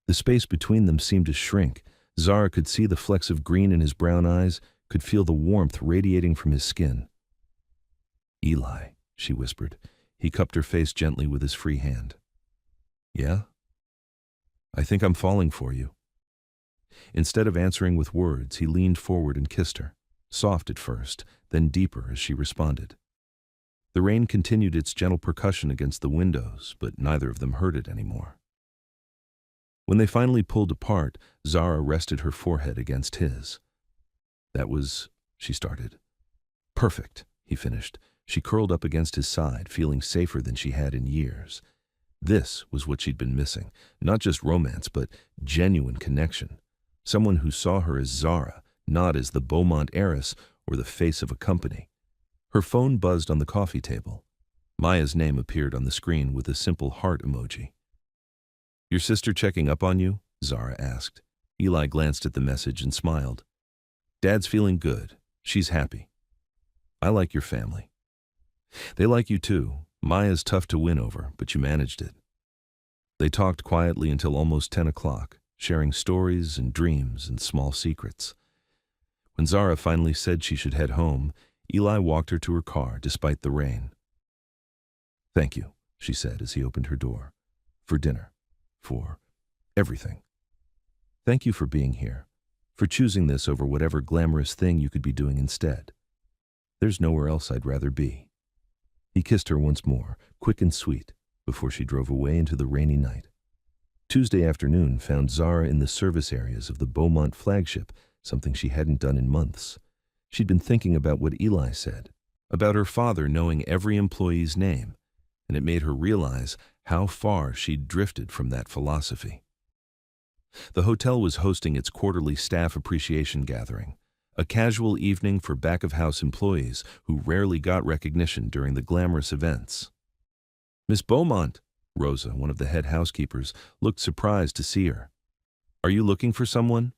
The space between them seemed to shrink. Zara could see the flecks of green in his brown eyes, could feel the warmth radiating from his skin. Eli, she whispered. He cupped her face gently with his free hand. Yeah? I think I'm falling for you. Instead of answering with words, he leaned forward and kissed her, soft at first, then deeper as she responded. The rain continued its gentle percussion against the windows, but neither of them heard it anymore. When they finally pulled apart, Zara rested her forehead against his. That was, she started. Perfect, he finished. She curled up against his side, feeling safer than she had in years. This was what she'd been missing, not just romance, but genuine connection. Someone who saw her as Zara, not as the Beaumont heiress or the face of a company. Her phone buzzed on the coffee table. Maya's name appeared on the screen with a simple heart emoji. Your sister checking up on you? Zara asked. Eli glanced at the message and smiled. Dad's feeling good. She's happy. I like your family. They like you too. Maya's tough to win over, but you managed it. They talked quietly until almost 10 o'clock, sharing stories and dreams and small secrets. When Zara finally said she should head home, Eli walked her to her car despite the rain. Thank you, she said as he opened her door. For dinner. For everything. Thank you for being here. For choosing this over whatever glamorous thing you could be doing instead. There's nowhere else I'd rather be. He kissed her once more, quick and sweet, before she drove away into the rainy night. Tuesday afternoon found Zara in the service areas of the Beaumont flagship, something she hadn't done in months. She'd been thinking about what Eli said, about her father knowing every employee's name, and it made her realize how far she'd drifted from that philosophy. The hotel was hosting its quarterly staff appreciation gathering, a casual evening for back-of-house employees who rarely got recognition during the glamorous events. Miss Beaumont, Rosa, one of the head housekeepers, looked surprised to see her. Are you looking for someone?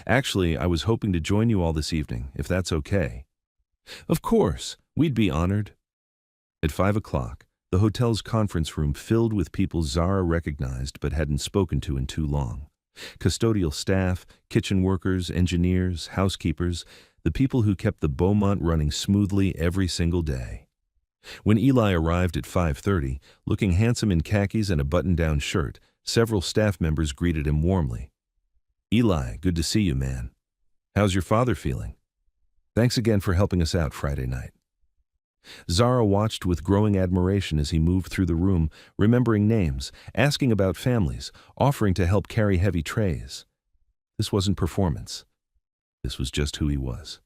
Actually, I was hoping to join you all this evening, if that's okay. Of course, we'd be honored. At 5 o'clock, the hotel's conference room filled with people Zara recognized but hadn't spoken to in too long. Custodial staff, kitchen workers, engineers, housekeepers, the people who kept the Beaumont running smoothly every single day. When Eli arrived at 5:30, looking handsome in khakis and a button-down shirt, several staff members greeted him warmly. Eli, good to see you, man. How's your father feeling? Thanks again for helping us out Friday night. Zara watched with growing admiration as he moved through the room, remembering names, asking about families, offering to help carry heavy trays. This wasn't performance. This was just who he was.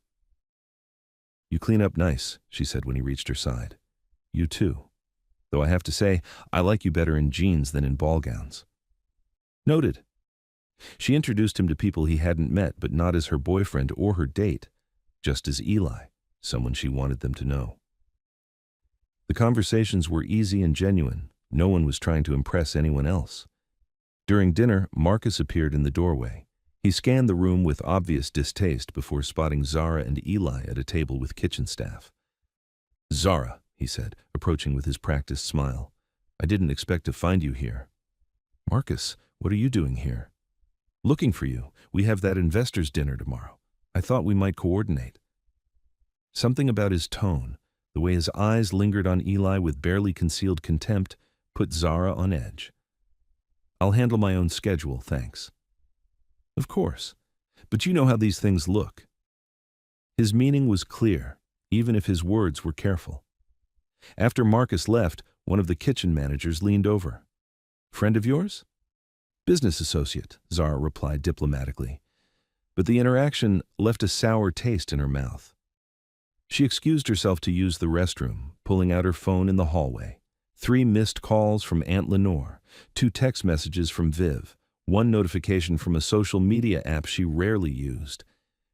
You clean up nice, she said when he reached her side. You too. Though I have to say, I like you better in jeans than in ball gowns. Noted. She introduced him to people he hadn't met, but not as her boyfriend or her date, just as Eli, someone she wanted them to know. The conversations were easy and genuine. No one was trying to impress anyone else. During dinner, Marcus appeared in the doorway. He scanned the room with obvious distaste before spotting Zara and Eli at a table with kitchen staff. Zara, he said, approaching with his practiced smile. I didn't expect to find you here. Marcus, what are you doing here? Looking for you. We have that investors' dinner tomorrow. I thought we might coordinate. Something about his tone, the way his eyes lingered on Eli with barely concealed contempt, put Zara on edge. I'll handle my own schedule, thanks. Of course, but you know how these things look. His meaning was clear, even if his words were careful. After Marcus left, one of the kitchen managers leaned over. Friend of yours? Business associate, Zara replied diplomatically. But the interaction left a sour taste in her mouth. She excused herself to use the restroom, pulling out her phone in the hallway. 3 missed calls from Aunt Lenore, 2 text messages from Viv, 1 notification from a social media app she rarely used.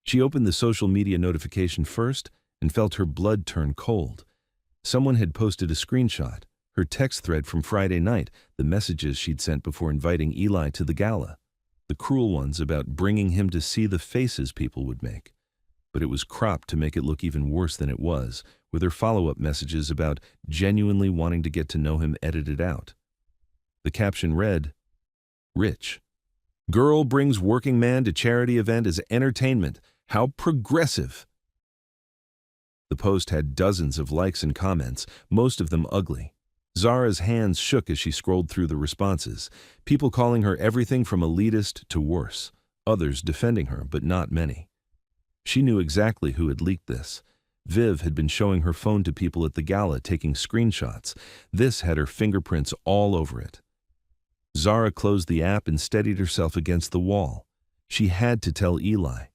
She opened the social media notification first and felt her blood turn cold. Someone had posted a screenshot, her text thread from Friday night, the messages she'd sent before inviting Eli to the gala, the cruel ones about bringing him to see the faces people would make. But it was cropped to make it look even worse than it was, with her follow-up messages about genuinely wanting to get to know him edited out. The caption read, Rich. Girl brings working man to charity event as entertainment. How progressive. The post had dozens of likes and comments, most of them ugly. Zara's hands shook as she scrolled through the responses, people calling her everything from elitist to worse, others defending her, but not many. She knew exactly who had leaked this. Viv had been showing her phone to people at the gala, taking screenshots. This had her fingerprints all over it. Zara closed the app and steadied herself against the wall. She had to tell Eli.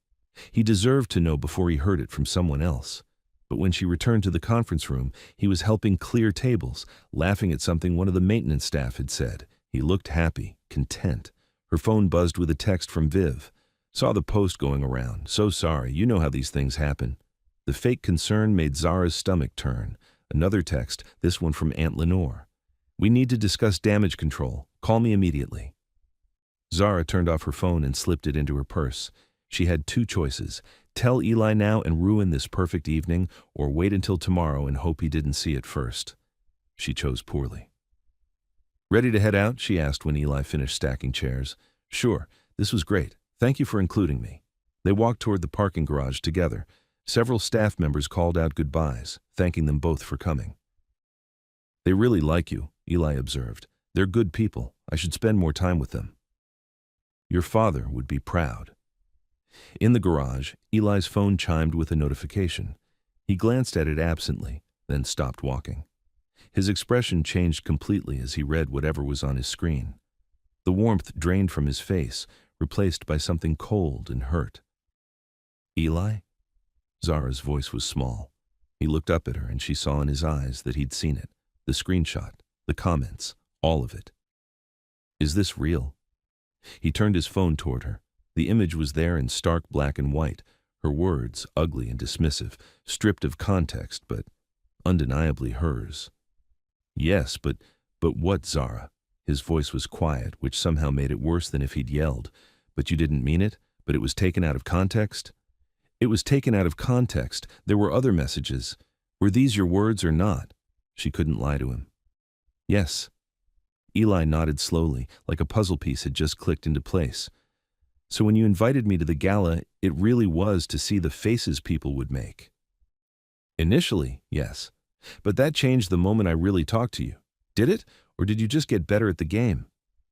He deserved to know before he heard it from someone else. But when she returned to the conference room, he was helping clear tables, laughing at something one of the maintenance staff had said. He looked happy, content. Her phone buzzed with a text from Viv. Saw the post going around. So sorry, you know how these things happen. The fake concern made Zara's stomach turn. Another text, this one from Aunt Lenore. We need to discuss damage control. Call me immediately. Zara turned off her phone and slipped it into her purse. She had 2 choices. Tell Eli now and ruin this perfect evening, or wait until tomorrow and hope he didn't see it first. She chose poorly. Ready to head out? She asked when Eli finished stacking chairs. Sure, this was great. Thank you for including me. They walked toward the parking garage together. Several staff members called out goodbyes, thanking them both for coming. They really like you, Eli observed. They're good people. I should spend more time with them. Your father would be proud. In the garage, Eli's phone chimed with a notification. He glanced at it absently, then stopped walking. His expression changed completely as he read whatever was on his screen. The warmth drained from his face, replaced by something cold and hurt. Eli? Zara's voice was small. He looked up at her and she saw in his eyes that he'd seen it. The screenshot, the comments, all of it. Is this real? He turned his phone toward her. The image was there in stark black and white, her words ugly and dismissive, stripped of context, but undeniably hers. Yes, but what, Zara? His voice was quiet, which somehow made it worse than if he'd yelled. But you didn't mean it? But it was taken out of context? It was taken out of context. There were other messages. Were these your words or not? She couldn't lie to him. Yes. Eli nodded slowly, like a puzzle piece had just clicked into place. So when you invited me to the gala, it really was to see the faces people would make. Initially, yes. But that changed the moment I really talked to you. Did it? Or did you just get better at the game?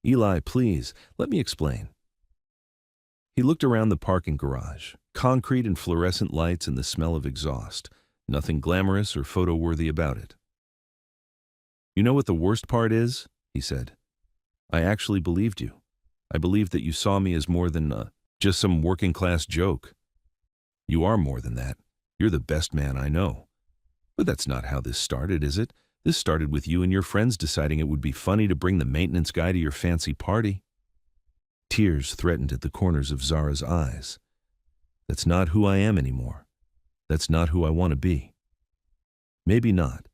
Eli, please, let me explain. He looked around the parking garage. Concrete and fluorescent lights and the smell of exhaust. Nothing glamorous or photo-worthy about it. You know what the worst part is? He said. I actually believed you. I believed that you saw me as more than just some working-class joke. You are more than that. You're the best man I know. But that's not how this started, is it? This started with you and your friends deciding it would be funny to bring the maintenance guy to your fancy party. Tears threatened at the corners of Zara's eyes. That's not who I am anymore. That's not who I want to be. Maybe not.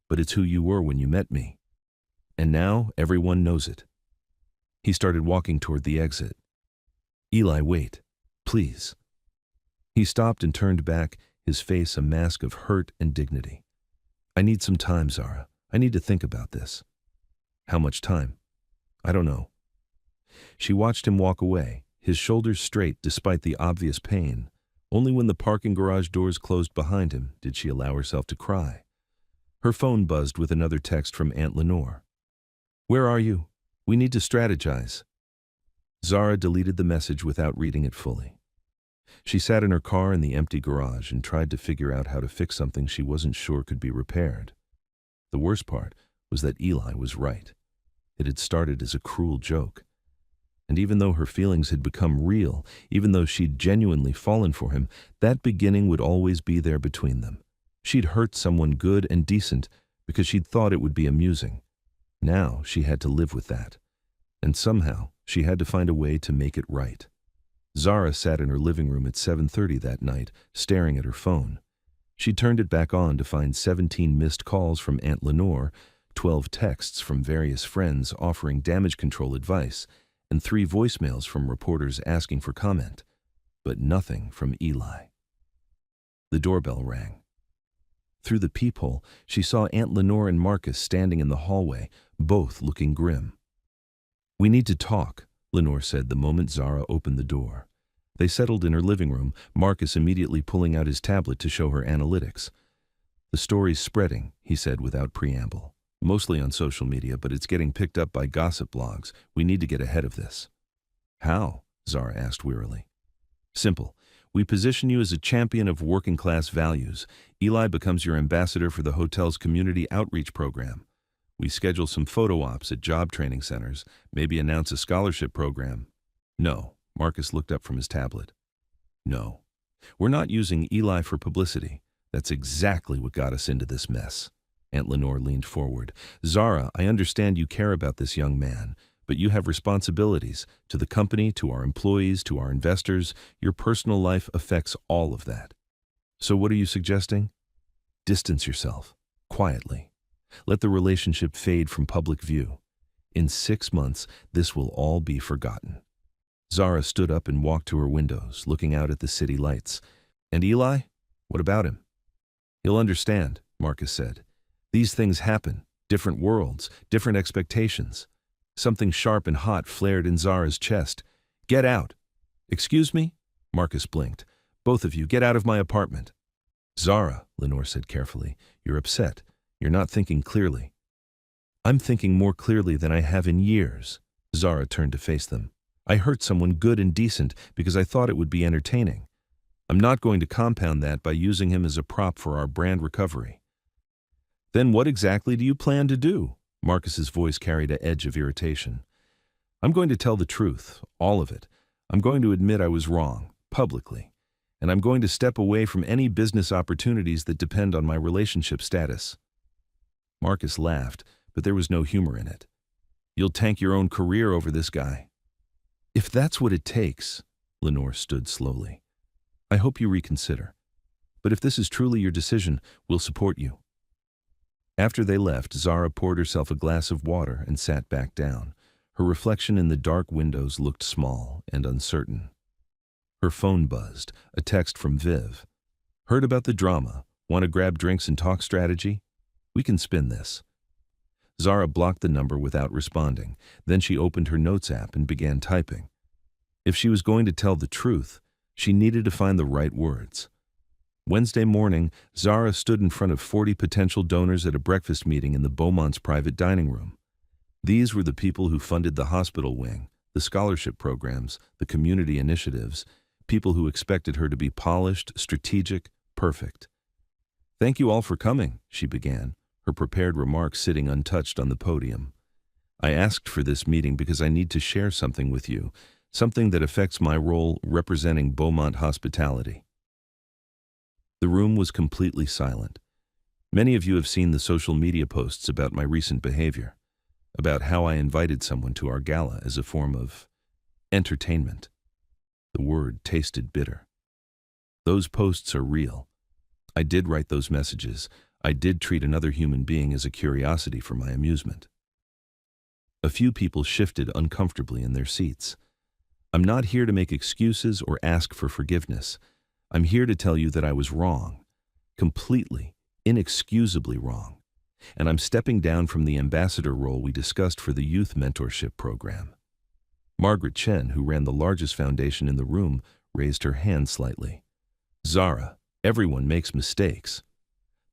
But it's who you were when you met me. And now everyone knows it. He started walking toward the exit. Eli, wait. Please. He stopped and turned back, his face a mask of hurt and dignity. I need some time, Zara. I need to think about this. How much time? I don't know. She watched him walk away, his shoulders straight despite the obvious pain. Only when the parking garage doors closed behind him did she allow herself to cry. Her phone buzzed with another text from Aunt Lenore. Where are you? We need to strategize. Zara deleted the message without reading it fully. She sat in her car in the empty garage and tried to figure out how to fix something she wasn't sure could be repaired. The worst part was that Eli was right. It had started as a cruel joke. And even though her feelings had become real, even though she'd genuinely fallen for him, that beginning would always be there between them. She'd hurt someone good and decent because she'd thought it would be amusing. Now she had to live with that. And somehow she had to find a way to make it right. Zara sat in her living room at 7:30 that night, staring at her phone. She turned it back on to find 17 missed calls from Aunt Lenore, 12 texts from various friends offering damage control advice, and 3 voicemails from reporters asking for comment. But nothing from Eli. The doorbell rang. Through the peephole, she saw Aunt Lenore and Marcus standing in the hallway, both looking grim. We need to talk, Lenore said the moment Zara opened the door. They settled in her living room, Marcus immediately pulling out his tablet to show her analytics. The story's spreading, he said without preamble. Mostly on social media, but it's getting picked up by gossip blogs. We need to get ahead of this. How? Zara asked wearily. Simple. We position you as a champion of working-class values. Eli becomes your ambassador for the hotel's community outreach program. We schedule some photo ops at job training centers, maybe announce a scholarship program. No. Marcus looked up from his tablet. No. We're not using Eli for publicity. That's exactly what got us into this mess. Aunt Lenore leaned forward. Zara, I understand you care about this young man, but you have responsibilities to the company, to our employees, to our investors. Your personal life affects all of that. So what are you suggesting? Distance yourself, quietly. Let the relationship fade from public view. In 6 months, this will all be forgotten. Zara stood up and walked to her windows, looking out at the city lights. And Eli? What about him? He'll understand, Marcus said. These things happen. Different worlds, different expectations. Something sharp and hot flared in Zara's chest. Get out. Excuse me? Marcus blinked. Both of you, get out of my apartment. Zara, Lenore said carefully, you're upset. You're not thinking clearly. I'm thinking more clearly than I have in years. Zara turned to face them. I hurt someone good and decent because I thought it would be entertaining. I'm not going to compound that by using him as a prop for our brand recovery. Then what exactly do you plan to do? Marcus's voice carried an edge of irritation. I'm going to tell the truth, all of it. I'm going to admit I was wrong, publicly. And I'm going to step away from any business opportunities that depend on my relationship status. Marcus laughed, but there was no humor in it. You'll tank your own career over this guy. If that's what it takes, Lenore stood slowly. I hope you reconsider. But if this is truly your decision, we'll support you. After they left, Zara poured herself a glass of water and sat back down. Her reflection in the dark windows looked small and uncertain. Her phone buzzed, a text from Viv. Heard about the drama? Want to grab drinks and talk strategy? We can spin this. Zara blocked the number without responding. Then she opened her notes app and began typing. If she was going to tell the truth, she needed to find the right words. Wednesday morning, Zara stood in front of 40 potential donors at a breakfast meeting in the Beaumont's private dining room. These were the people who funded the hospital wing, the scholarship programs, the community initiatives, people who expected her to be polished, strategic, perfect. Thank you all for coming, she began, her prepared remarks sitting untouched on the podium. I asked for this meeting because I need to share something with you, something that affects my role representing Beaumont hospitality. The room was completely silent. Many of you have seen the social media posts about my recent behavior, about how I invited someone to our gala as a form of entertainment. The word tasted bitter. Those posts are real. I did write those messages. I did treat another human being as a curiosity for my amusement. A few people shifted uncomfortably in their seats. I'm not here to make excuses or ask for forgiveness. I'm here to tell you that I was wrong, completely, inexcusably wrong, and I'm stepping down from the ambassador role we discussed for the youth mentorship program. Margaret Chen, who ran the largest foundation in the room, raised her hand slightly. Zara, everyone makes mistakes.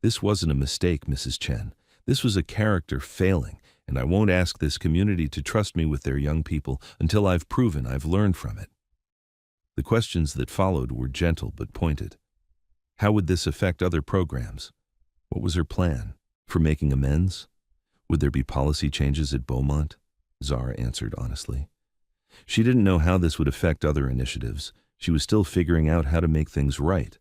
This wasn't a mistake, Mrs. Chen. This was a character failing, and I won't ask this community to trust me with their young people until I've proven I've learned from it. The questions that followed were gentle but pointed. How would this affect other programs? What was her plan? For making amends? Would there be policy changes at Beaumont? Zara answered honestly. She didn't know how this would affect other initiatives. She was still figuring out how to make things right.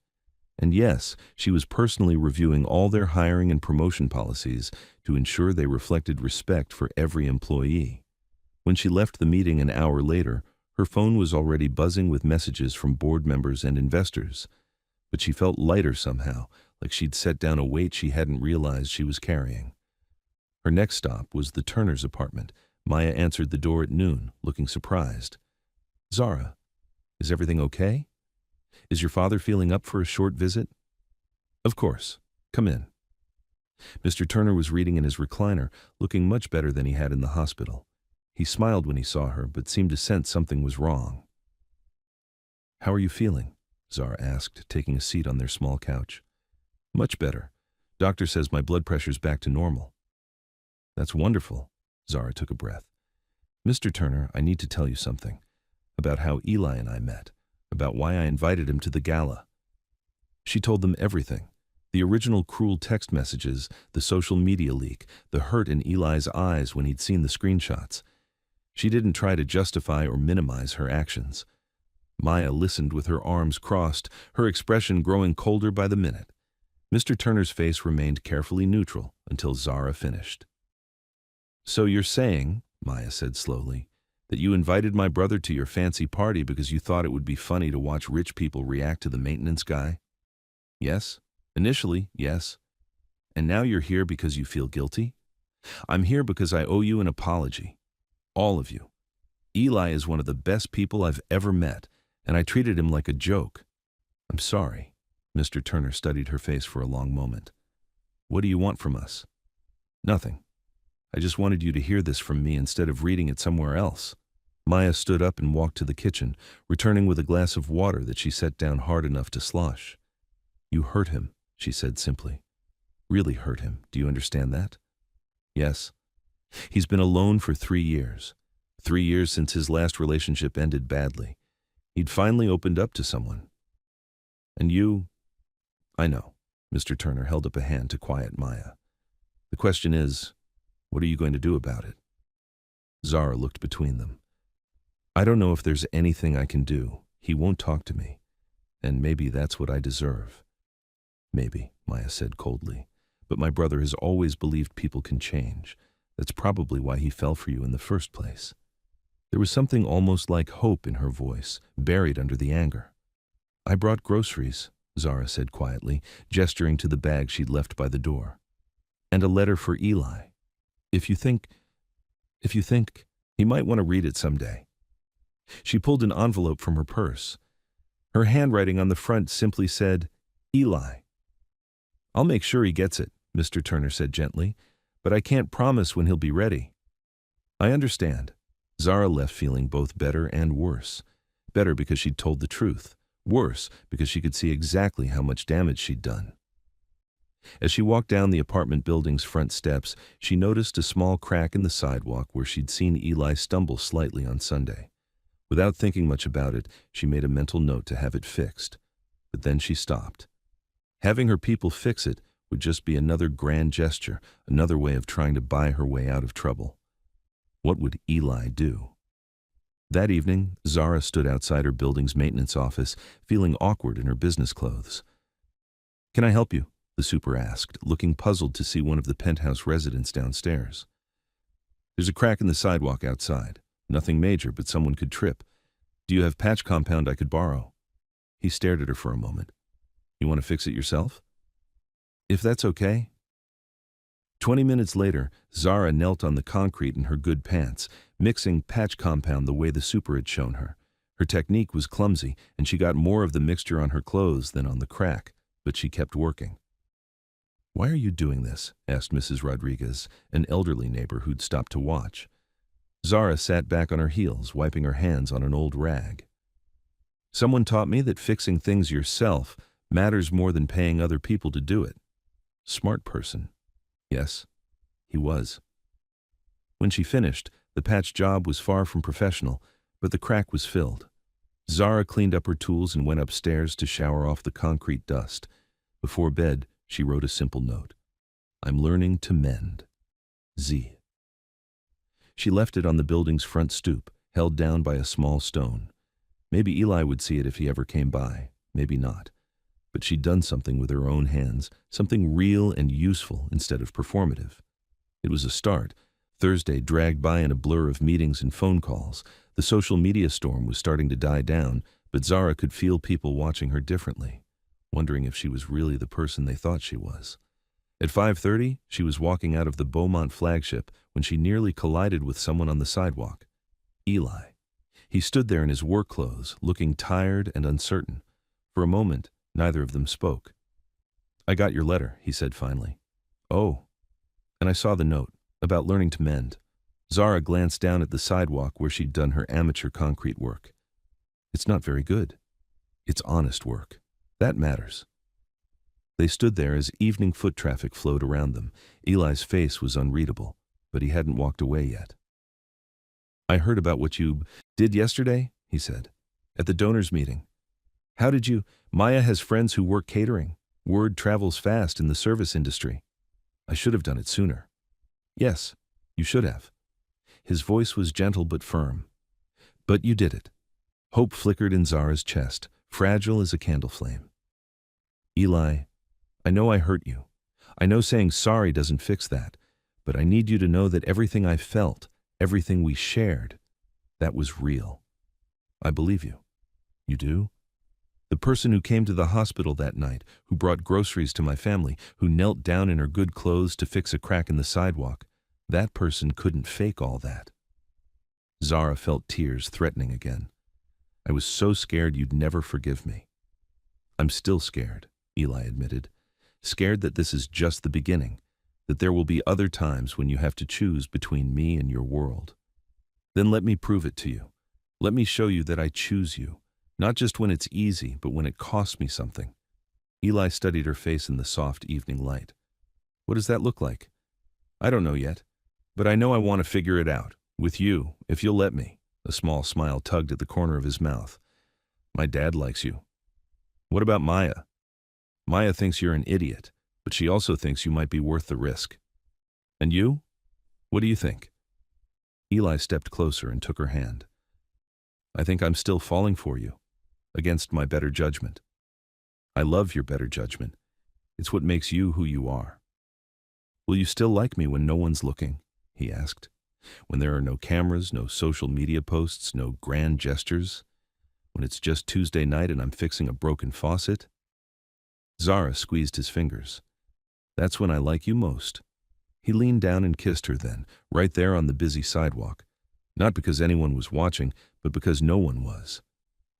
And yes, she was personally reviewing all their hiring and promotion policies to ensure they reflected respect for every employee. When she left the meeting an hour later, her phone was already buzzing with messages from board members and investors. But she felt lighter somehow, like she'd set down a weight she hadn't realized she was carrying. Her next stop was the Turner's apartment. Maya answered the door at noon, looking surprised. Zara, is everything okay? Is your father feeling up for a short visit? Of course. Come in. Mr. Turner was reading in his recliner, looking much better than he had in the hospital. He smiled when he saw her, but seemed to sense something was wrong. How are you feeling? Zara asked, taking a seat on their small couch. Much better. Doctor says my blood pressure's back to normal. That's wonderful. Zara took a breath. Mr. Turner, I need to tell you something. About how Eli and I met. About why I invited him to the gala. She told them everything. The original cruel text messages, the social media leak, the hurt in Eli's eyes when he'd seen the screenshots. She didn't try to justify or minimize her actions. Maya listened with her arms crossed, her expression growing colder by the minute. Mr. Turner's face remained carefully neutral until Zara finished. So you're saying, Maya said slowly, that you invited my brother to your fancy party because you thought it would be funny to watch rich people react to the maintenance guy? Yes. Initially, yes. And now you're here because you feel guilty? I'm here because I owe you an apology. All of you. Eli is one of the best people I've ever met, and I treated him like a joke. I'm sorry. Mr. Turner studied her face for a long moment. What do you want from us? Nothing. I just wanted you to hear this from me instead of reading it somewhere else. Maya stood up and walked to the kitchen, returning with a glass of water that she set down hard enough to slosh. You hurt him, she said simply. really hurt him. Do you understand that? Yes. He's been alone for 3 years. 3 years since his last relationship ended badly. He'd finally opened up to someone. And you, I know. Mr. Turner held up a hand to quiet Maya. The question is, what are you going to do about it? Zara looked between them. I don't know if there's anything I can do. He won't talk to me. And maybe that's what I deserve. Maybe, Maya said coldly. But my brother has always believed people can change. That's probably why he fell for you in the first place. There was something almost like hope in her voice, buried under the anger. I brought groceries, Zara said quietly, gesturing to the bag she'd left by the door. And a letter for Eli. If you think, he might want to read it someday. She pulled an envelope from her purse. Her handwriting on the front simply said, Eli. I'll make sure he gets it, Mr. Turner said gently, but I can't promise when he'll be ready. I understand. Zara left feeling both better and worse. Better because she'd told the truth. Worse because she could see exactly how much damage she'd done. As she walked down the apartment building's front steps, she noticed a small crack in the sidewalk where she'd seen Eli stumble slightly on Sunday. Without thinking much about it, she made a mental note to have it fixed. But then she stopped. Having her people fix it would just be another grand gesture, another way of trying to buy her way out of trouble. What would Eli do? That evening, Zara stood outside her building's maintenance office, feeling awkward in her business clothes. Can I help you? The super asked, looking puzzled to see one of the penthouse residents downstairs. There's a crack in the sidewalk outside. Nothing major, but someone could trip. Do you have patch compound I could borrow? He stared at her for a moment. You want to fix it yourself? If that's okay. 20 minutes later, Zara knelt on the concrete in her good pants, mixing patch compound the way the super had shown her. Her technique was clumsy, and she got more of the mixture on her clothes than on the crack, but she kept working. Why are you doing this? Asked Mrs. Rodriguez, an elderly neighbor who'd stopped to watch. Zara sat back on her heels, wiping her hands on an old rag. Someone taught me that fixing things yourself matters more than paying other people to do it. Smart person. Yes, he was. When she finished, the patch job was far from professional, but the crack was filled. Zara cleaned up her tools and went upstairs to shower off the concrete dust. Before bed, she wrote a simple note. I'm learning to mend. Z. She left it on the building's front stoop, held down by a small stone. Maybe Eli would see it if he ever came by, maybe not. But she'd done something with her own hands, something real and useful instead of performative. It was a start. Thursday dragged by in a blur of meetings and phone calls. The social media storm was starting to die down, but Zara could feel people watching her differently, wondering if she was really the person they thought she was. At 5:30, she was walking out of the Beaumont flagship when she nearly collided with someone on the sidewalk. Eli. He stood there in his work clothes, looking tired and uncertain. For a moment, neither of them spoke. I got your letter, he said finally. Oh. And I saw the note, about learning to mend. Zara glanced down at the sidewalk where she'd done her amateur concrete work. It's not very good. It's honest work. That matters. They stood there as evening foot traffic flowed around them. Eli's face was unreadable, but he hadn't walked away yet. I heard about what you did yesterday, he said, at the donors meeting. How did you? Maya has friends who work catering. Word travels fast in the service industry. I should have done it sooner. Yes, you should have. His voice was gentle but firm. But you did it. Hope flickered in Zara's chest, fragile as a candle flame. Eli, I know I hurt you. I know saying sorry doesn't fix that, but I need you to know that everything I felt, everything we shared, that was real. I believe you. You do? The person who came to the hospital that night, who brought groceries to my family, who knelt down in her good clothes to fix a crack in the sidewalk, that person couldn't fake all that. Zara felt tears threatening again. I was so scared you'd never forgive me. I'm still scared, Eli admitted. Scared that this is just the beginning, that there will be other times when you have to choose between me and your world. Then let me prove it to you. Let me show you that I choose you, not just when it's easy, but when it costs me something. Eli studied her face in the soft evening light. What does that look like? I don't know yet, but I know I want to figure it out. With you, if you'll let me. A small smile tugged at the corner of his mouth. My dad likes you. What about Maya? Maya thinks you're an idiot, but she also thinks you might be worth the risk. And you? What do you think? Eli stepped closer and took her hand. I think I'm still falling for you, against my better judgment. I love your better judgment. It's what makes you who you are. Will you still like me when no one's looking? He asked. When there are no cameras, no social media posts, no grand gestures? When it's just Tuesday night and I'm fixing a broken faucet? Zara squeezed his fingers. That's when I like you most. He leaned down and kissed her then, right there on the busy sidewalk. Not because anyone was watching, but because no one was.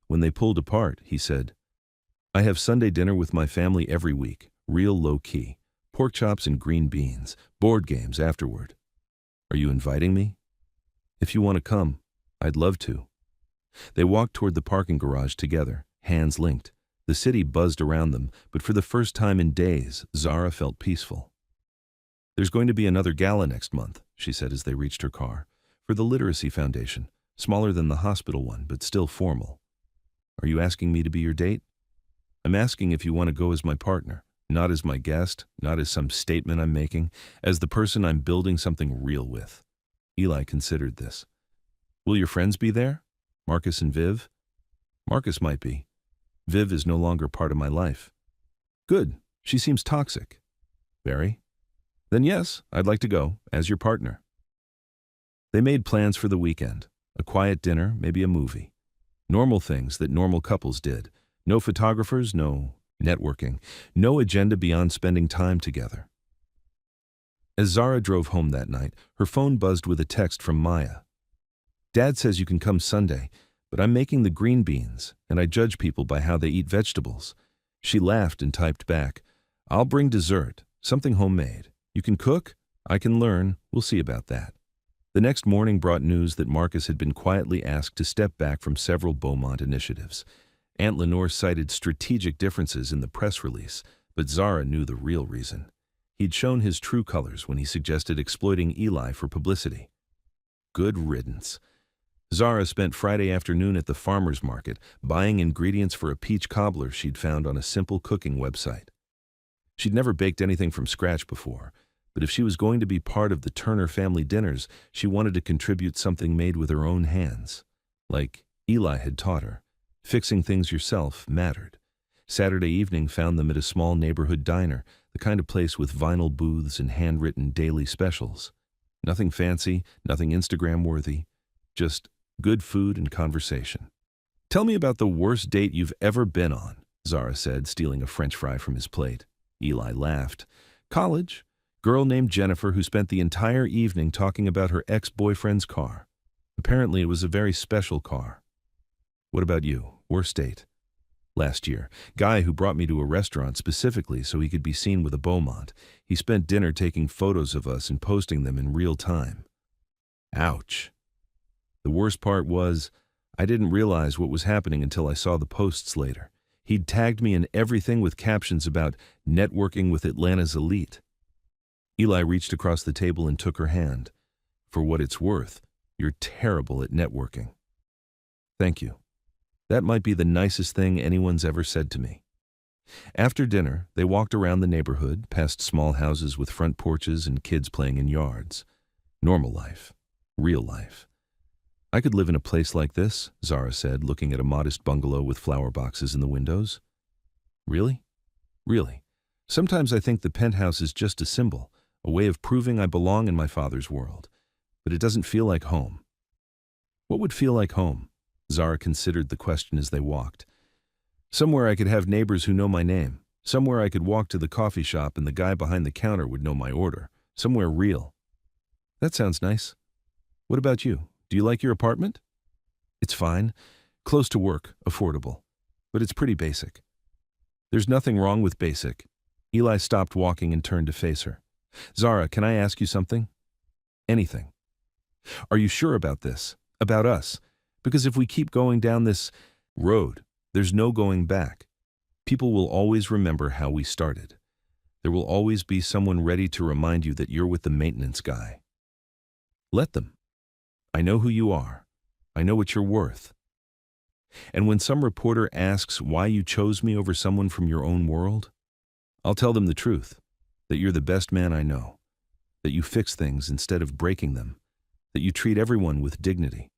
When they pulled apart, he said, I have Sunday dinner with my family every week, real low-key. Pork chops and green beans, board games afterward. Are you inviting me? If you want to come, I'd love to. They walked toward the parking garage together, hands linked. The city buzzed around them, but for the first time in days, Zara felt peaceful. There's going to be another gala next month, she said as they reached her car, for the Literacy Foundation, smaller than the hospital one, but still formal. Are you asking me to be your date? I'm asking if you want to go as my partner. Not as my guest, not as some statement I'm making, as the person I'm building something real with. Eli considered this. Will your friends be there? Marcus and Viv? Marcus might be. Viv is no longer part of my life. Good. She seems toxic. Very? Then yes, I'd like to go, as your partner. They made plans for the weekend. A quiet dinner, maybe a movie. Normal things that normal couples did. No photographers, no networking, no agenda beyond spending time together. As Zara drove home that night, her phone buzzed with a text from Maya. Dad says you can come Sunday, but I'm making the green beans, and I judge people by how they eat vegetables. She laughed and typed back, I'll bring dessert, something homemade. You can cook? I can learn. We'll see about that. The next morning brought news that Marcus had been quietly asked to step back from several Beaumont initiatives. Aunt Lenore cited strategic differences in the press release, but Zara knew the real reason. He'd shown his true colors when he suggested exploiting Eli for publicity. Good riddance. Zara spent Friday afternoon at the farmer's market, buying ingredients for a peach cobbler she'd found on a simple cooking website. She'd never baked anything from scratch before, but if she was going to be part of the Turner family dinners, she wanted to contribute something made with her own hands. Like Eli had taught her. Fixing things yourself mattered. Saturday evening found them at a small neighborhood diner, the kind of place with vinyl booths and handwritten daily specials. Nothing fancy, nothing Instagram-worthy, just good food and conversation. Tell me about the worst date you've ever been on, Zara said, stealing a French fry from his plate. Eli laughed. College. Girl named Jennifer who spent the entire evening talking about her ex-boyfriend's car. Apparently it was a very special car. What about you? Worst date? Last year, guy who brought me to a restaurant specifically so he could be seen with a Beaumont. He spent dinner taking photos of us and posting them in real time. Ouch. The worst part was, I didn't realize what was happening until I saw the posts later. He'd tagged me in everything with captions about networking with Atlanta's elite. Eli reached across the table and took her hand. For what it's worth, you're terrible at networking. Thank you. That might be the nicest thing anyone's ever said to me. After dinner, they walked around the neighborhood, past small houses with front porches and kids playing in yards. Normal life. Real life. I could live in a place like this, Zara said, looking at a modest bungalow with flower boxes in the windows. Really? Really. Sometimes I think the penthouse is just a symbol, a way of proving I belong in my father's world. But it doesn't feel like home. What would feel like home? Zara considered the question as they walked. Somewhere I could have neighbors who know my name. Somewhere I could walk to the coffee shop and the guy behind the counter would know my order. Somewhere real. That sounds nice. What about you? Do you like your apartment? It's fine. Close to work, affordable. But it's pretty basic. There's nothing wrong with basic. Eli stopped walking and turned to face her. Zara, can I ask you something? Anything. Are you sure about this? About us? Because if we keep going down this road, there's no going back. People will always remember how we started. There will always be someone ready to remind you that you're with the maintenance guy. Let them. I know who you are. I know what you're worth. And when some reporter asks why you chose me over someone from your own world, I'll tell them the truth, that you're the best man I know, that you fix things instead of breaking them, that you treat everyone with dignity,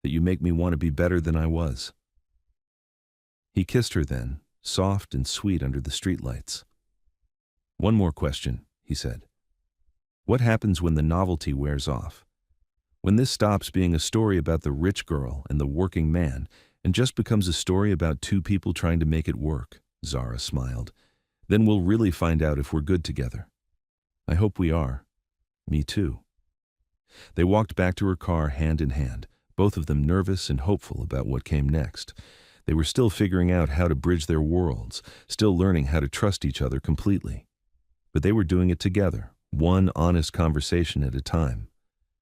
that you make me want to be better than I was. He kissed her then, soft and sweet under the streetlights. One more question, he said. What happens when the novelty wears off? When this stops being a story about the rich girl and the working man and just becomes a story about two people trying to make it work, Zara smiled. Then we'll really find out if we're good together. I hope we are. Me too. They walked back to her car hand in hand, both of them nervous and hopeful about what came next. They were still figuring out how to bridge their worlds, still learning how to trust each other completely. But they were doing it together, one honest conversation at a time.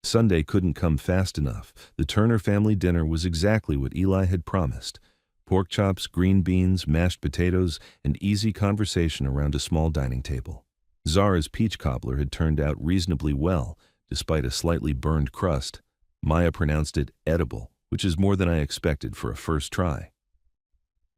Sunday couldn't come fast enough. The Turner family dinner was exactly what Eli had promised. Pork chops, green beans, mashed potatoes, and easy conversation around a small dining table. Zara's peach cobbler had turned out reasonably well, despite a slightly burned crust. Maya pronounced it edible, which is more than I expected for a first try.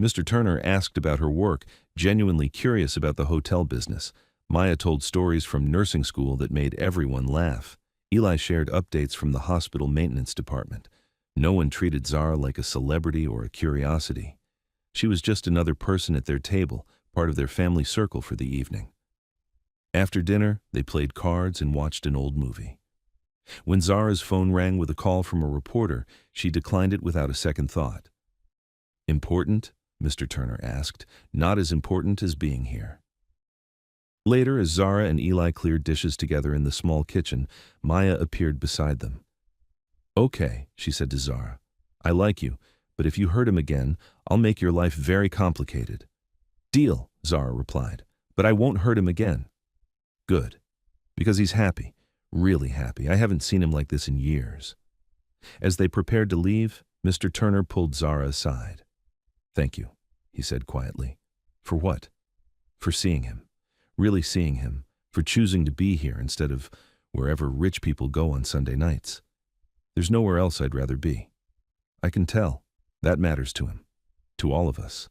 Mr. Turner asked about her work, genuinely curious about the hotel business. Maya told stories from nursing school that made everyone laugh. Eli shared updates from the hospital maintenance department. No one treated Zara like a celebrity or a curiosity. She was just another person at their table, part of their family circle for the evening. After dinner, they played cards and watched an old movie. When Zara's phone rang with a call from a reporter, she declined it without a second thought. Important? Mr. Turner asked. Not as important as being here. Later, as Zara and Eli cleared dishes together in the small kitchen, Maya appeared beside them. Okay, she said to Zara. I like you, but if you hurt him again, I'll make your life very complicated. Deal, Zara replied, but I won't hurt him again. Good, because he's happy, really happy. I haven't seen him like this in years. As they prepared to leave, Mr. Turner pulled Zara aside. Thank you, he said quietly. For what? For seeing him. Really seeing him, for choosing to be here instead of wherever rich people go on Sunday nights. There's nowhere else I'd rather be. I can tell. That matters to him. To all of us.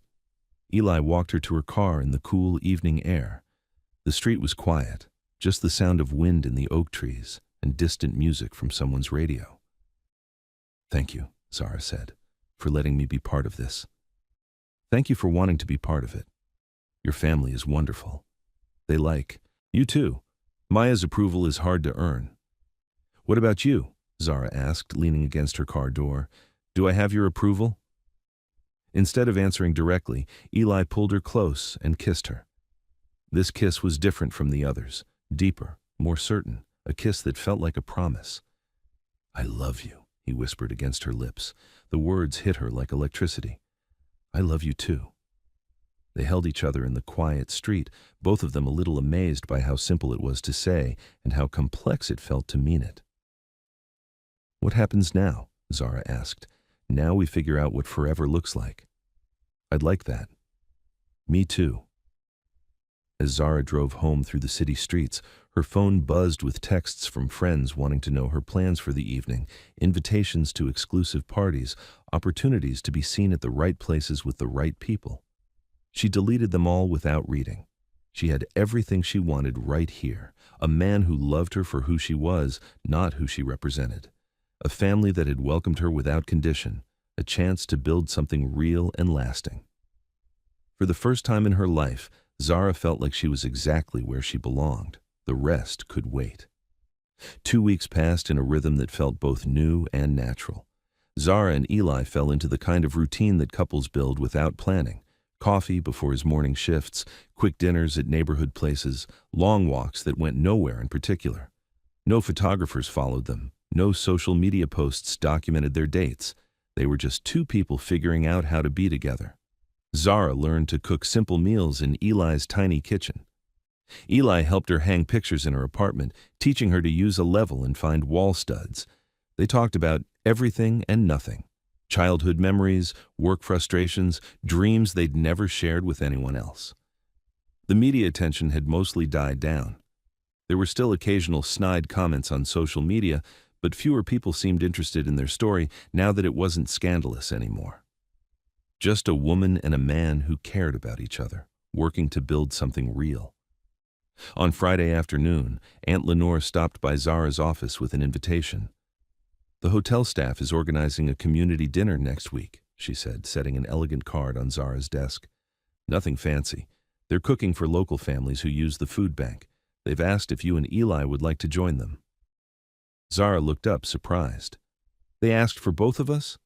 Eli walked her to her car in the cool evening air. The street was quiet, just the sound of wind in the oak trees and distant music from someone's radio. Thank you, Zara said, for letting me be part of this. Thank you for wanting to be part of it. Your family is wonderful. They like you too. Maya's approval is hard to earn. What about you? Zara asked, leaning against her car door. Do I have your approval? Instead of answering directly, Eli pulled her close and kissed her. This kiss was different from the others, deeper, more certain, a kiss that felt like a promise. I love you, he whispered against her lips. The words hit her like electricity. I love you too. They held each other in the quiet street, both of them a little amazed by how simple it was to say and how complex it felt to mean it. What happens now? Zara asked. Now we figure out what forever looks like. I'd like that. Me too. As Zara drove home through the city streets, her phone buzzed with texts from friends wanting to know her plans for the evening, invitations to exclusive parties, opportunities to be seen at the right places with the right people. She deleted them all without reading. She had everything she wanted right here, a man who loved her for who she was, not who she represented. A family that had welcomed her without condition, a chance to build something real and lasting. For the first time in her life, Zara felt like she was exactly where she belonged. The rest could wait. 2 weeks passed in a rhythm that felt both new and natural. Zara and Eli fell into the kind of routine that couples build without planning. Coffee before his morning shifts, quick dinners at neighborhood places, long walks that went nowhere in particular. No photographers followed them. No social media posts documented their dates. They were just two people figuring out how to be together. Zara learned to cook simple meals in Eli's tiny kitchen. Eli helped her hang pictures in her apartment, teaching her to use a level and find wall studs. They talked about everything and nothing. Childhood memories, work frustrations, dreams they'd never shared with anyone else. The media attention had mostly died down. There were still occasional snide comments on social media, but fewer people seemed interested in their story now that it wasn't scandalous anymore. Just a woman and a man who cared about each other, working to build something real. On Friday afternoon, Aunt Lenore stopped by Zara's office with an invitation. "The hotel staff is organizing a community dinner next week," she said, setting an elegant card on Zara's desk. "Nothing fancy. They're cooking for local families who use the food bank. They've asked if you and Eli would like to join them." Zara looked up, surprised. "They asked for both of us?"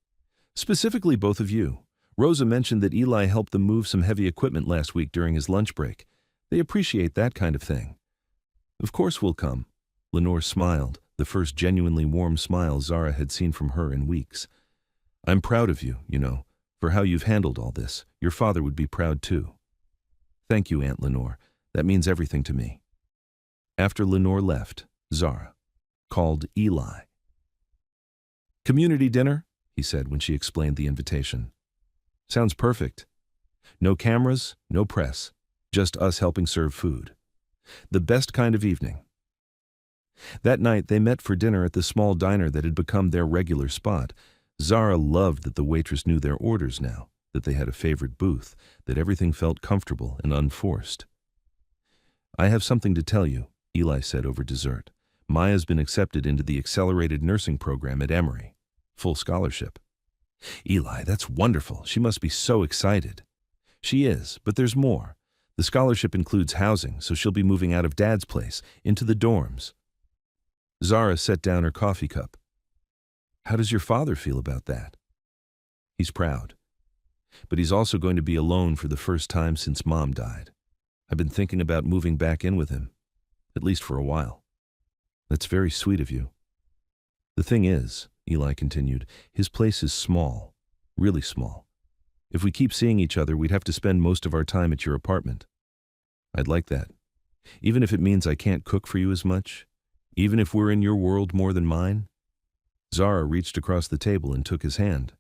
"Specifically both of you. Rosa mentioned that Eli helped them move some heavy equipment last week during his lunch break. They appreciate that kind of thing." "Of course we'll come." Lenore smiled, the first genuinely warm smile Zara had seen from her in weeks. "I'm proud of you, for how you've handled all this. Your father would be proud too." "Thank you, Aunt Lenore. That means everything to me." After Lenore left, Zara called Eli. "Community dinner?" he said when she explained the invitation. "Sounds perfect. No cameras, no press, just us helping serve food. The best kind of evening." That night they met for dinner at the small diner that had become their regular spot. Zara loved that the waitress knew their orders now, that they had a favorite booth, that everything felt comfortable and unforced. "I have something to tell you," Eli said over dessert. "Maya's been accepted into the accelerated nursing program at Emory. Full scholarship." "Eli, that's wonderful. She must be so excited." "She is, but there's more. The scholarship includes housing, so she'll be moving out of Dad's place, into the dorms." Zara set down her coffee cup. "How does your father feel about that?" "He's proud. But he's also going to be alone for the first time since Mom died. I've been thinking about moving back in with him, at least for a while." "That's very sweet of you." "The thing is," Eli continued, "his place is small, really small. If we keep seeing each other, we'd have to spend most of our time at your apartment. I'd like that. Even if it means I can't cook for you as much, even if we're in your world more than mine." Zara reached across the table and took his hand.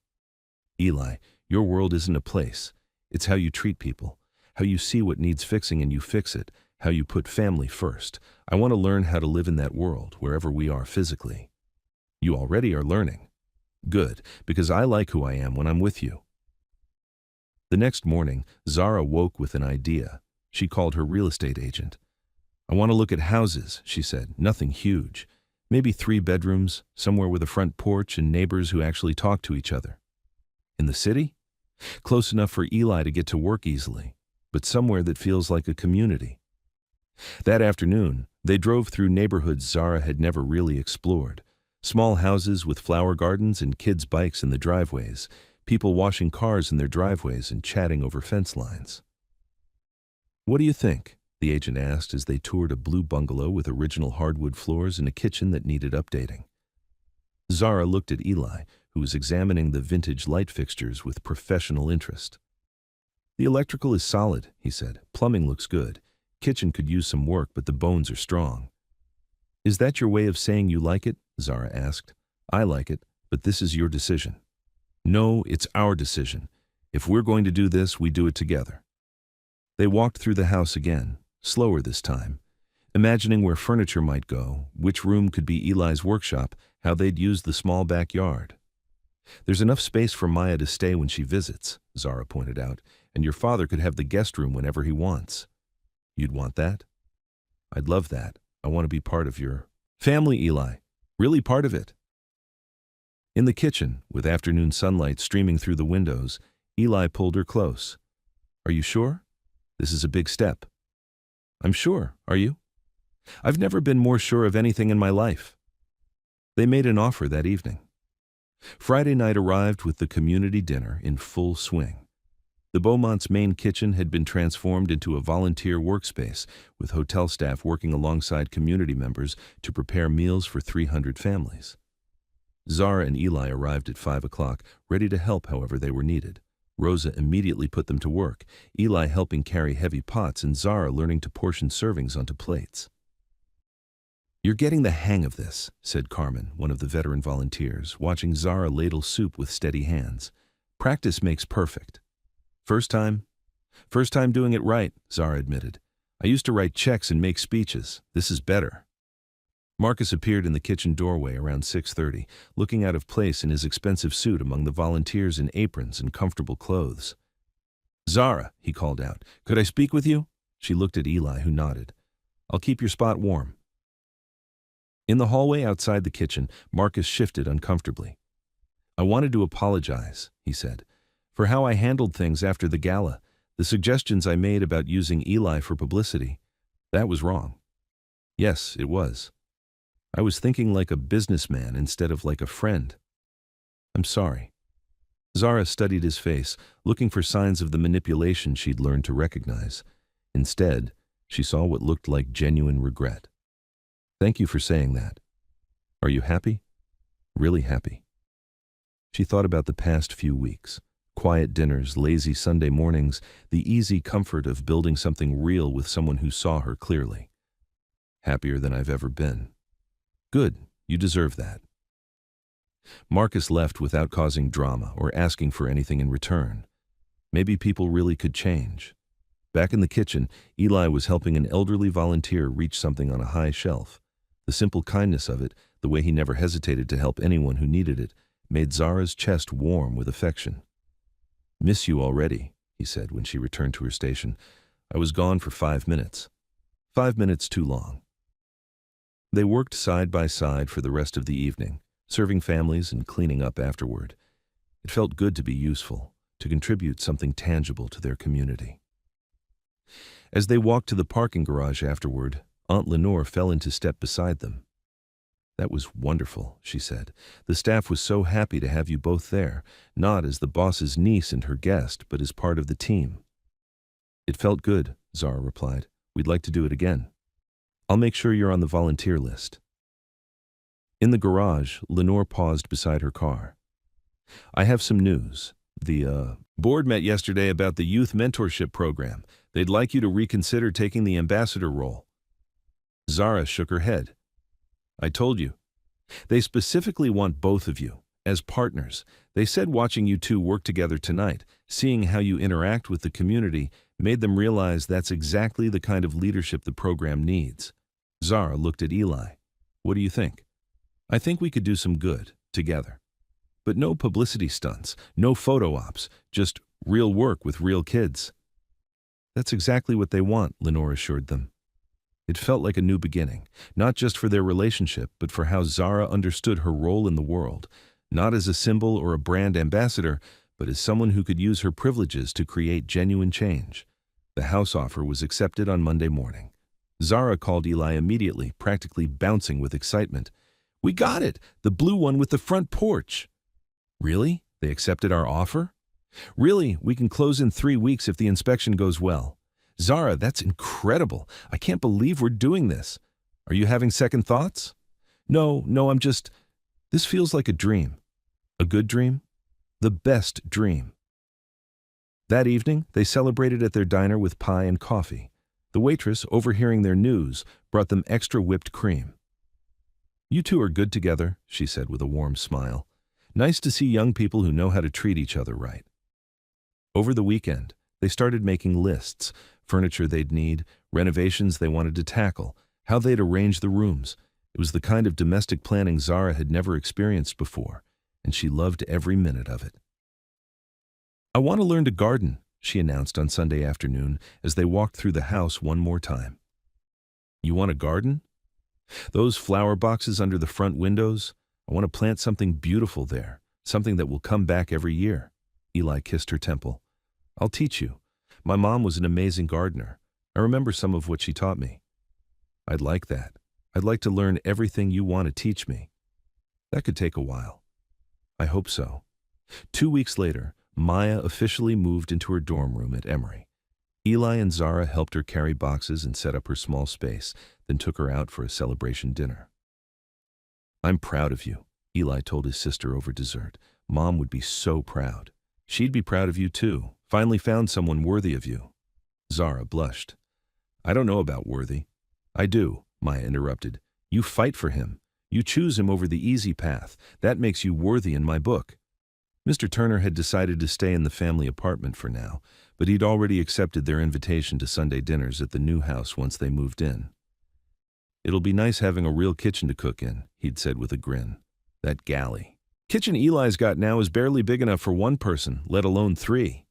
"Eli, your world isn't a place. It's how you treat people, how you see what needs fixing and you fix it, how you put family first. I want to learn how to live in that world, wherever we are physically." "You already are learning." "Good, because I like who I am when I'm with you." The next morning, Zara woke with an idea. She called her real estate agent. "I want to look at houses," she said, "nothing huge. Maybe 3 bedrooms, somewhere with a front porch and neighbors who actually talk to each other." "In the city?" "Close enough for Eli to get to work easily, but somewhere that feels like a community." That afternoon, they drove through neighborhoods Zara had never really explored. Small houses with flower gardens and kids' bikes in the driveways, people washing cars in their driveways and chatting over fence lines. "What do you think?" the agent asked as they toured a blue bungalow with original hardwood floors and a kitchen that needed updating. Zara looked at Eli, who was examining the vintage light fixtures with professional interest. "The electrical is solid," he said. "Plumbing looks good. Kitchen could use some work, but the bones are strong." "Is that your way of saying you like it?" Zara asked. "I like it, but this is your decision." "No, it's our decision. If we're going to do this, we do it together." They walked through the house again, slower this time, imagining where furniture might go, which room could be Eli's workshop, how they'd use the small backyard. "There's enough space for Maya to stay when she visits," Zara pointed out, "and your father could have the guest room whenever he wants." "You'd want that?" "I'd love that. I want to be part of your family, Eli. Really part of it." In the kitchen, with afternoon sunlight streaming through the windows, Eli pulled her close. "Are you sure? This is a big step." "I'm sure. Are you?" "I've never been more sure of anything in my life." They made an offer that evening. Friday night arrived with the community dinner in full swing. The Beaumont's main kitchen had been transformed into a volunteer workspace, with hotel staff working alongside community members to prepare meals for 300 families. Zara and Eli arrived at 5 o'clock, ready to help however they were needed. Rosa immediately put them to work, Eli helping carry heavy pots and Zara learning to portion servings onto plates. "You're getting the hang of this," said Carmen, one of the veteran volunteers, watching Zara ladle soup with steady hands. "Practice makes perfect." First time doing it right," Zara admitted. I used to write checks and make speeches. This is better. Marcus appeared in the kitchen doorway around 6:30, looking out of place in his expensive suit among the volunteers in aprons and comfortable clothes. "Zara," he called out, "could I speak with you?" She looked at Eli, who nodded. "I'll keep your spot warm." In the hallway outside the kitchen, Marcus shifted uncomfortably. "I wanted to apologize," he said, "for how I handled things after the gala. The suggestions I made about using Eli for publicity. That was wrong." "Yes, it was. I was thinking like a businessman instead of like a friend. I'm sorry." Zara studied his face, looking for signs of the manipulation she'd learned to recognize. Instead, she saw what looked like genuine regret. "Thank you for saying that. Are you happy? Really happy?" She thought about the past few weeks. Quiet dinners, lazy Sunday mornings, the easy comfort of building something real with someone who saw her clearly. "Happier than I've ever been." "Good, you deserve that." Marcus left without causing drama or asking for anything in return. Maybe people really could change. Back in the kitchen, Eli was helping an elderly volunteer reach something on a high shelf. The simple kindness of it, the way he never hesitated to help anyone who needed it, made Zara's chest warm with affection. "Miss you already," he said when she returned to her station. "I was gone for 5 minutes. 5 minutes too long." They worked side by side for the rest of the evening, serving families and cleaning up afterward. It felt good to be useful, to contribute something tangible to their community. As they walked to the parking garage afterward, Aunt Lenore fell into step beside them. "That was wonderful," she said. "The staff was so happy to have you both there, not as the boss's niece and her guest, but as part of the team." "It felt good," Zara replied. "We'd like to do it again. I'll make sure you're on the volunteer list." In the garage, Lenore paused beside her car. "I have some news. The board met yesterday about the youth mentorship program. They'd like you to reconsider taking the ambassador role." Zara shook her head. "I told you. They specifically want both of you, as partners. They said watching you two work together tonight, seeing how you interact with the community, made them realize that's exactly the kind of leadership the program needs." Zara looked at Eli. "What do you think?" "I think we could do some good, together. But no publicity stunts, no photo ops, just real work with real kids." "That's exactly what they want," Lenore assured them. It felt like a new beginning, not just for their relationship, but for how Zara understood her role in the world, not as a symbol or a brand ambassador, but as someone who could use her privileges to create genuine change. The house offer was accepted on Monday morning. Zara called Eli immediately, practically bouncing with excitement. "We got it! The blue one with the front porch!" "Really? They accepted our offer?" "Really, we can close in 3 weeks if the inspection goes well." "Zara, that's incredible. I can't believe we're doing this. Are you having second thoughts?" No, this feels like a dream." "A good dream?" "The best dream." That evening, they celebrated at their diner with pie and coffee. The waitress, overhearing their news, brought them extra whipped cream. "You two are good together," she said with a warm smile. "Nice to see young people who know how to treat each other right." Over the weekend, they started making lists, furniture they'd need, renovations they wanted to tackle, how they'd arrange the rooms. It was the kind of domestic planning Zara had never experienced before, and she loved every minute of it. "I want to learn to garden," she announced on Sunday afternoon as they walked through the house one more time. "You want a garden?" "Those flower boxes under the front windows? I want to plant something beautiful there, something that will come back every year." Eli kissed her temple. "I'll teach you. My mom was an amazing gardener. I remember some of what she taught me." "I'd like that. I'd like to learn everything you want to teach me." "That could take a while." "I hope so." 2 weeks later, Maya officially moved into her dorm room at Emory. Eli and Zara helped her carry boxes and set up her small space, then took her out for a celebration dinner. "I'm proud of you," Eli told his sister over dessert. "Mom would be so proud. She'd be proud of you too. Finally found someone worthy of you." Zara blushed. "I don't know about worthy." "I do," Maya interrupted. "You fight for him. You choose him over the easy path. That makes you worthy in my book." Mr. Turner had decided to stay in the family apartment for now, but he'd already accepted their invitation to Sunday dinners at the new house once they moved in. "It'll be nice having a real kitchen to cook in," he'd said with a grin. "That galley kitchen Eli's got now is barely big enough for one person, let alone three."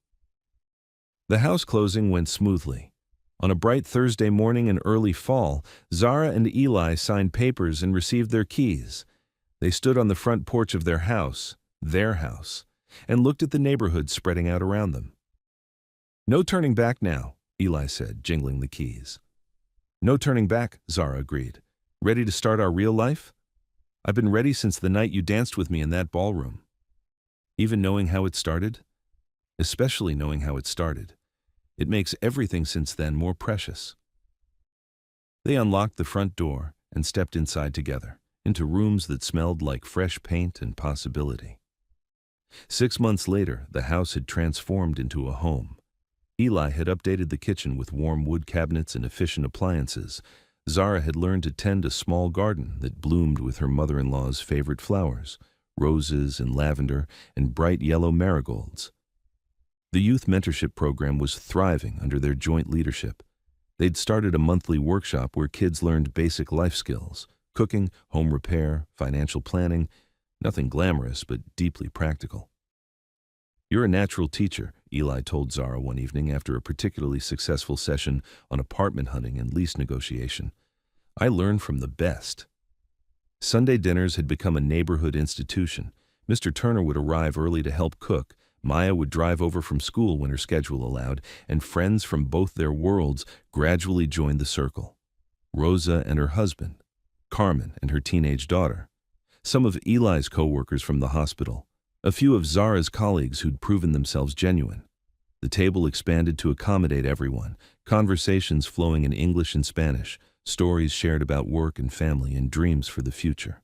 The house closing went smoothly. On a bright Thursday morning in early fall, Zara and Eli signed papers and received their keys. They stood on the front porch of their house, and looked at the neighborhood spreading out around them. "No turning back now," Eli said, jingling the keys. "No turning back," Zara agreed. "Ready to start our real life?" "I've been ready since the night you danced with me in that ballroom." "Even knowing how it started?" "Especially knowing how it started. It makes everything since then more precious." They unlocked the front door and stepped inside together, into rooms that smelled like fresh paint and possibility. 6 months later, the house had transformed into a home. Eli had updated the kitchen with warm wood cabinets and efficient appliances. Zara had learned to tend a small garden that bloomed with her mother-in-law's favorite flowers, roses and lavender and bright yellow marigolds. The youth mentorship program was thriving under their joint leadership. They'd started a monthly workshop where kids learned basic life skills: cooking, home repair, financial planning, nothing glamorous but deeply practical. "You're a natural teacher," Eli told Zara one evening after a particularly successful session on apartment hunting and lease negotiation. "I learn from the best." Sunday dinners had become a neighborhood institution. Mr. Turner would arrive early to help cook. Maya would drive over from school when her schedule allowed, and friends from both their worlds gradually joined the circle. Rosa and her husband, Carmen and her teenage daughter, some of Eli's co-workers from the hospital, a few of Zara's colleagues who'd proven themselves genuine. The table expanded to accommodate everyone, conversations flowing in English and Spanish, stories shared about work and family and dreams for the future.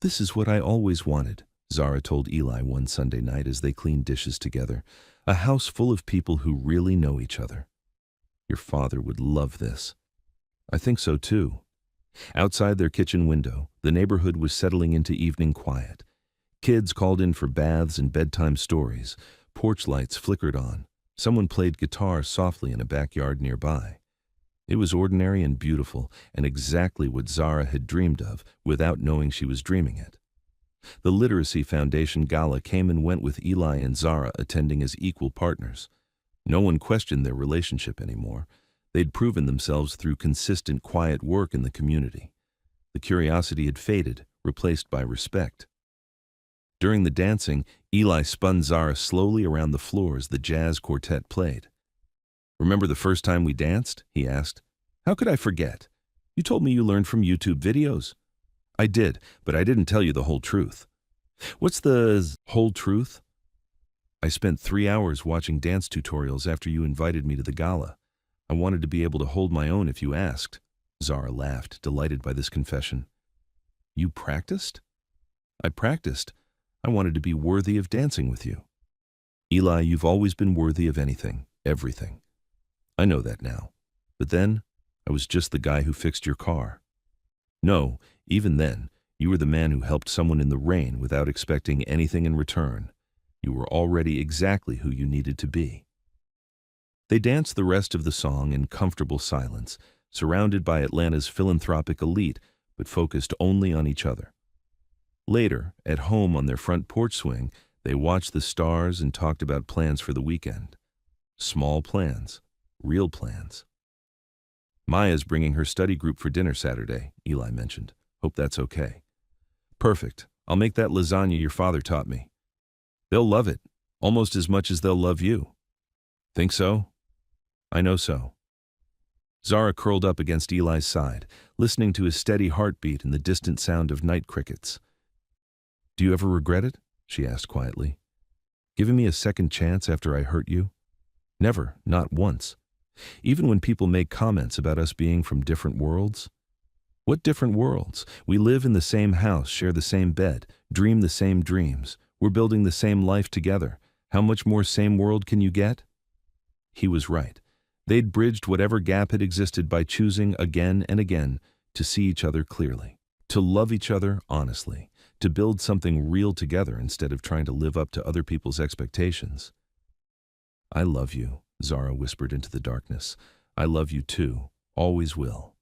"This is what I always wanted," Zara told Eli one Sunday night as they cleaned dishes together. "A house full of people who really know each other." "Your father would love this." "I think so too." Outside their kitchen window, the neighborhood was settling into evening quiet. Kids called in for baths and bedtime stories. Porch lights flickered on. Someone played guitar softly in a backyard nearby. It was ordinary and beautiful, and exactly what Zara had dreamed of without knowing she was dreaming it. The Literacy Foundation Gala came and went with Eli and Zara attending as equal partners. No one questioned their relationship anymore. They'd proven themselves through consistent, quiet work in the community. The curiosity had faded, replaced by respect. During the dancing, Eli spun Zara slowly around the floor as the jazz quartet played. "Remember the first time we danced?" he asked. "How could I forget? You told me you learned from YouTube videos." "I did, but I didn't tell you the whole truth." "What's the whole truth?" "I spent 3 hours watching dance tutorials after you invited me to the gala. I wanted to be able to hold my own if you asked." Zara laughed, delighted by this confession. "You practiced?" "I practiced. I wanted to be worthy of dancing with you." "Eli, you've always been worthy of anything, everything." "I know that now. But then, I was just the guy who fixed your car." "No, even then, you were the man who helped someone in the rain without expecting anything in return. You were already exactly who you needed to be." They danced the rest of the song in comfortable silence, surrounded by Atlanta's philanthropic elite, but focused only on each other. Later, at home on their front porch swing, they watched the stars and talked about plans for the weekend. Small plans, real plans. "Maya's bringing her study group for dinner Saturday," Eli mentioned. "Hope that's okay." "Perfect. I'll make that lasagna your father taught me." "They'll love it, almost as much as they'll love you." "Think so?" "I know so." Zara curled up against Eli's side, listening to his steady heartbeat and the distant sound of night crickets. "Do you ever regret it?" she asked quietly. "Giving me a second chance after I hurt you?" "Never, not once. Even when people make comments about us being from different worlds." "What different worlds? We live in the same house, share the same bed, dream the same dreams. We're building the same life together. How much more same world can you get?" He was right. They'd bridged whatever gap had existed by choosing again and again to see each other clearly. To love each other honestly, to build something real together instead of trying to live up to other people's expectations. "I love you," Zara whispered into the darkness. "I love you too, always will."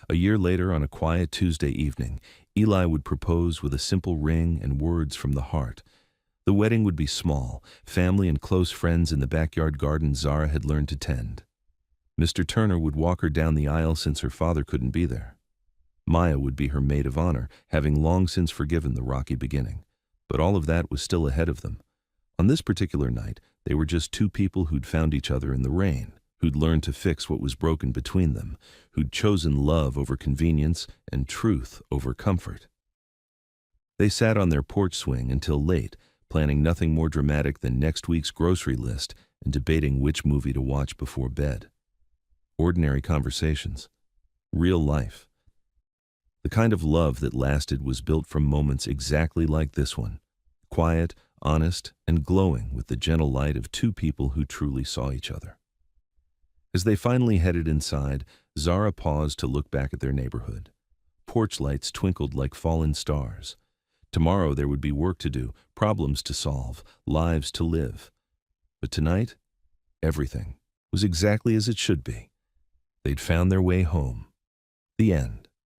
A year later, on a quiet Tuesday evening, Eli would propose with a simple ring and words from the heart. The wedding would be small, family and close friends in the backyard garden Zara had learned to tend. Mr. Turner would walk her down the aisle since her father couldn't be there. Maya would be her maid of honor, having long since forgiven the rocky beginning. But all of that was still ahead of them. On this particular night, they were just two people who'd found each other in the rain, who'd learned to fix what was broken between them, who'd chosen love over convenience and truth over comfort. They sat on their porch swing until late, planning nothing more dramatic than next week's grocery list and debating which movie to watch before bed. Ordinary conversations. Real life. The kind of love that lasted was built from moments exactly like this one. Quiet, honest, and glowing with the gentle light of two people who truly saw each other. As they finally headed inside, Zara paused to look back at their neighborhood. Porch lights twinkled like fallen stars. Tomorrow there would be work to do, problems to solve, lives to live. But tonight, everything was exactly as it should be. They'd found their way home. The end.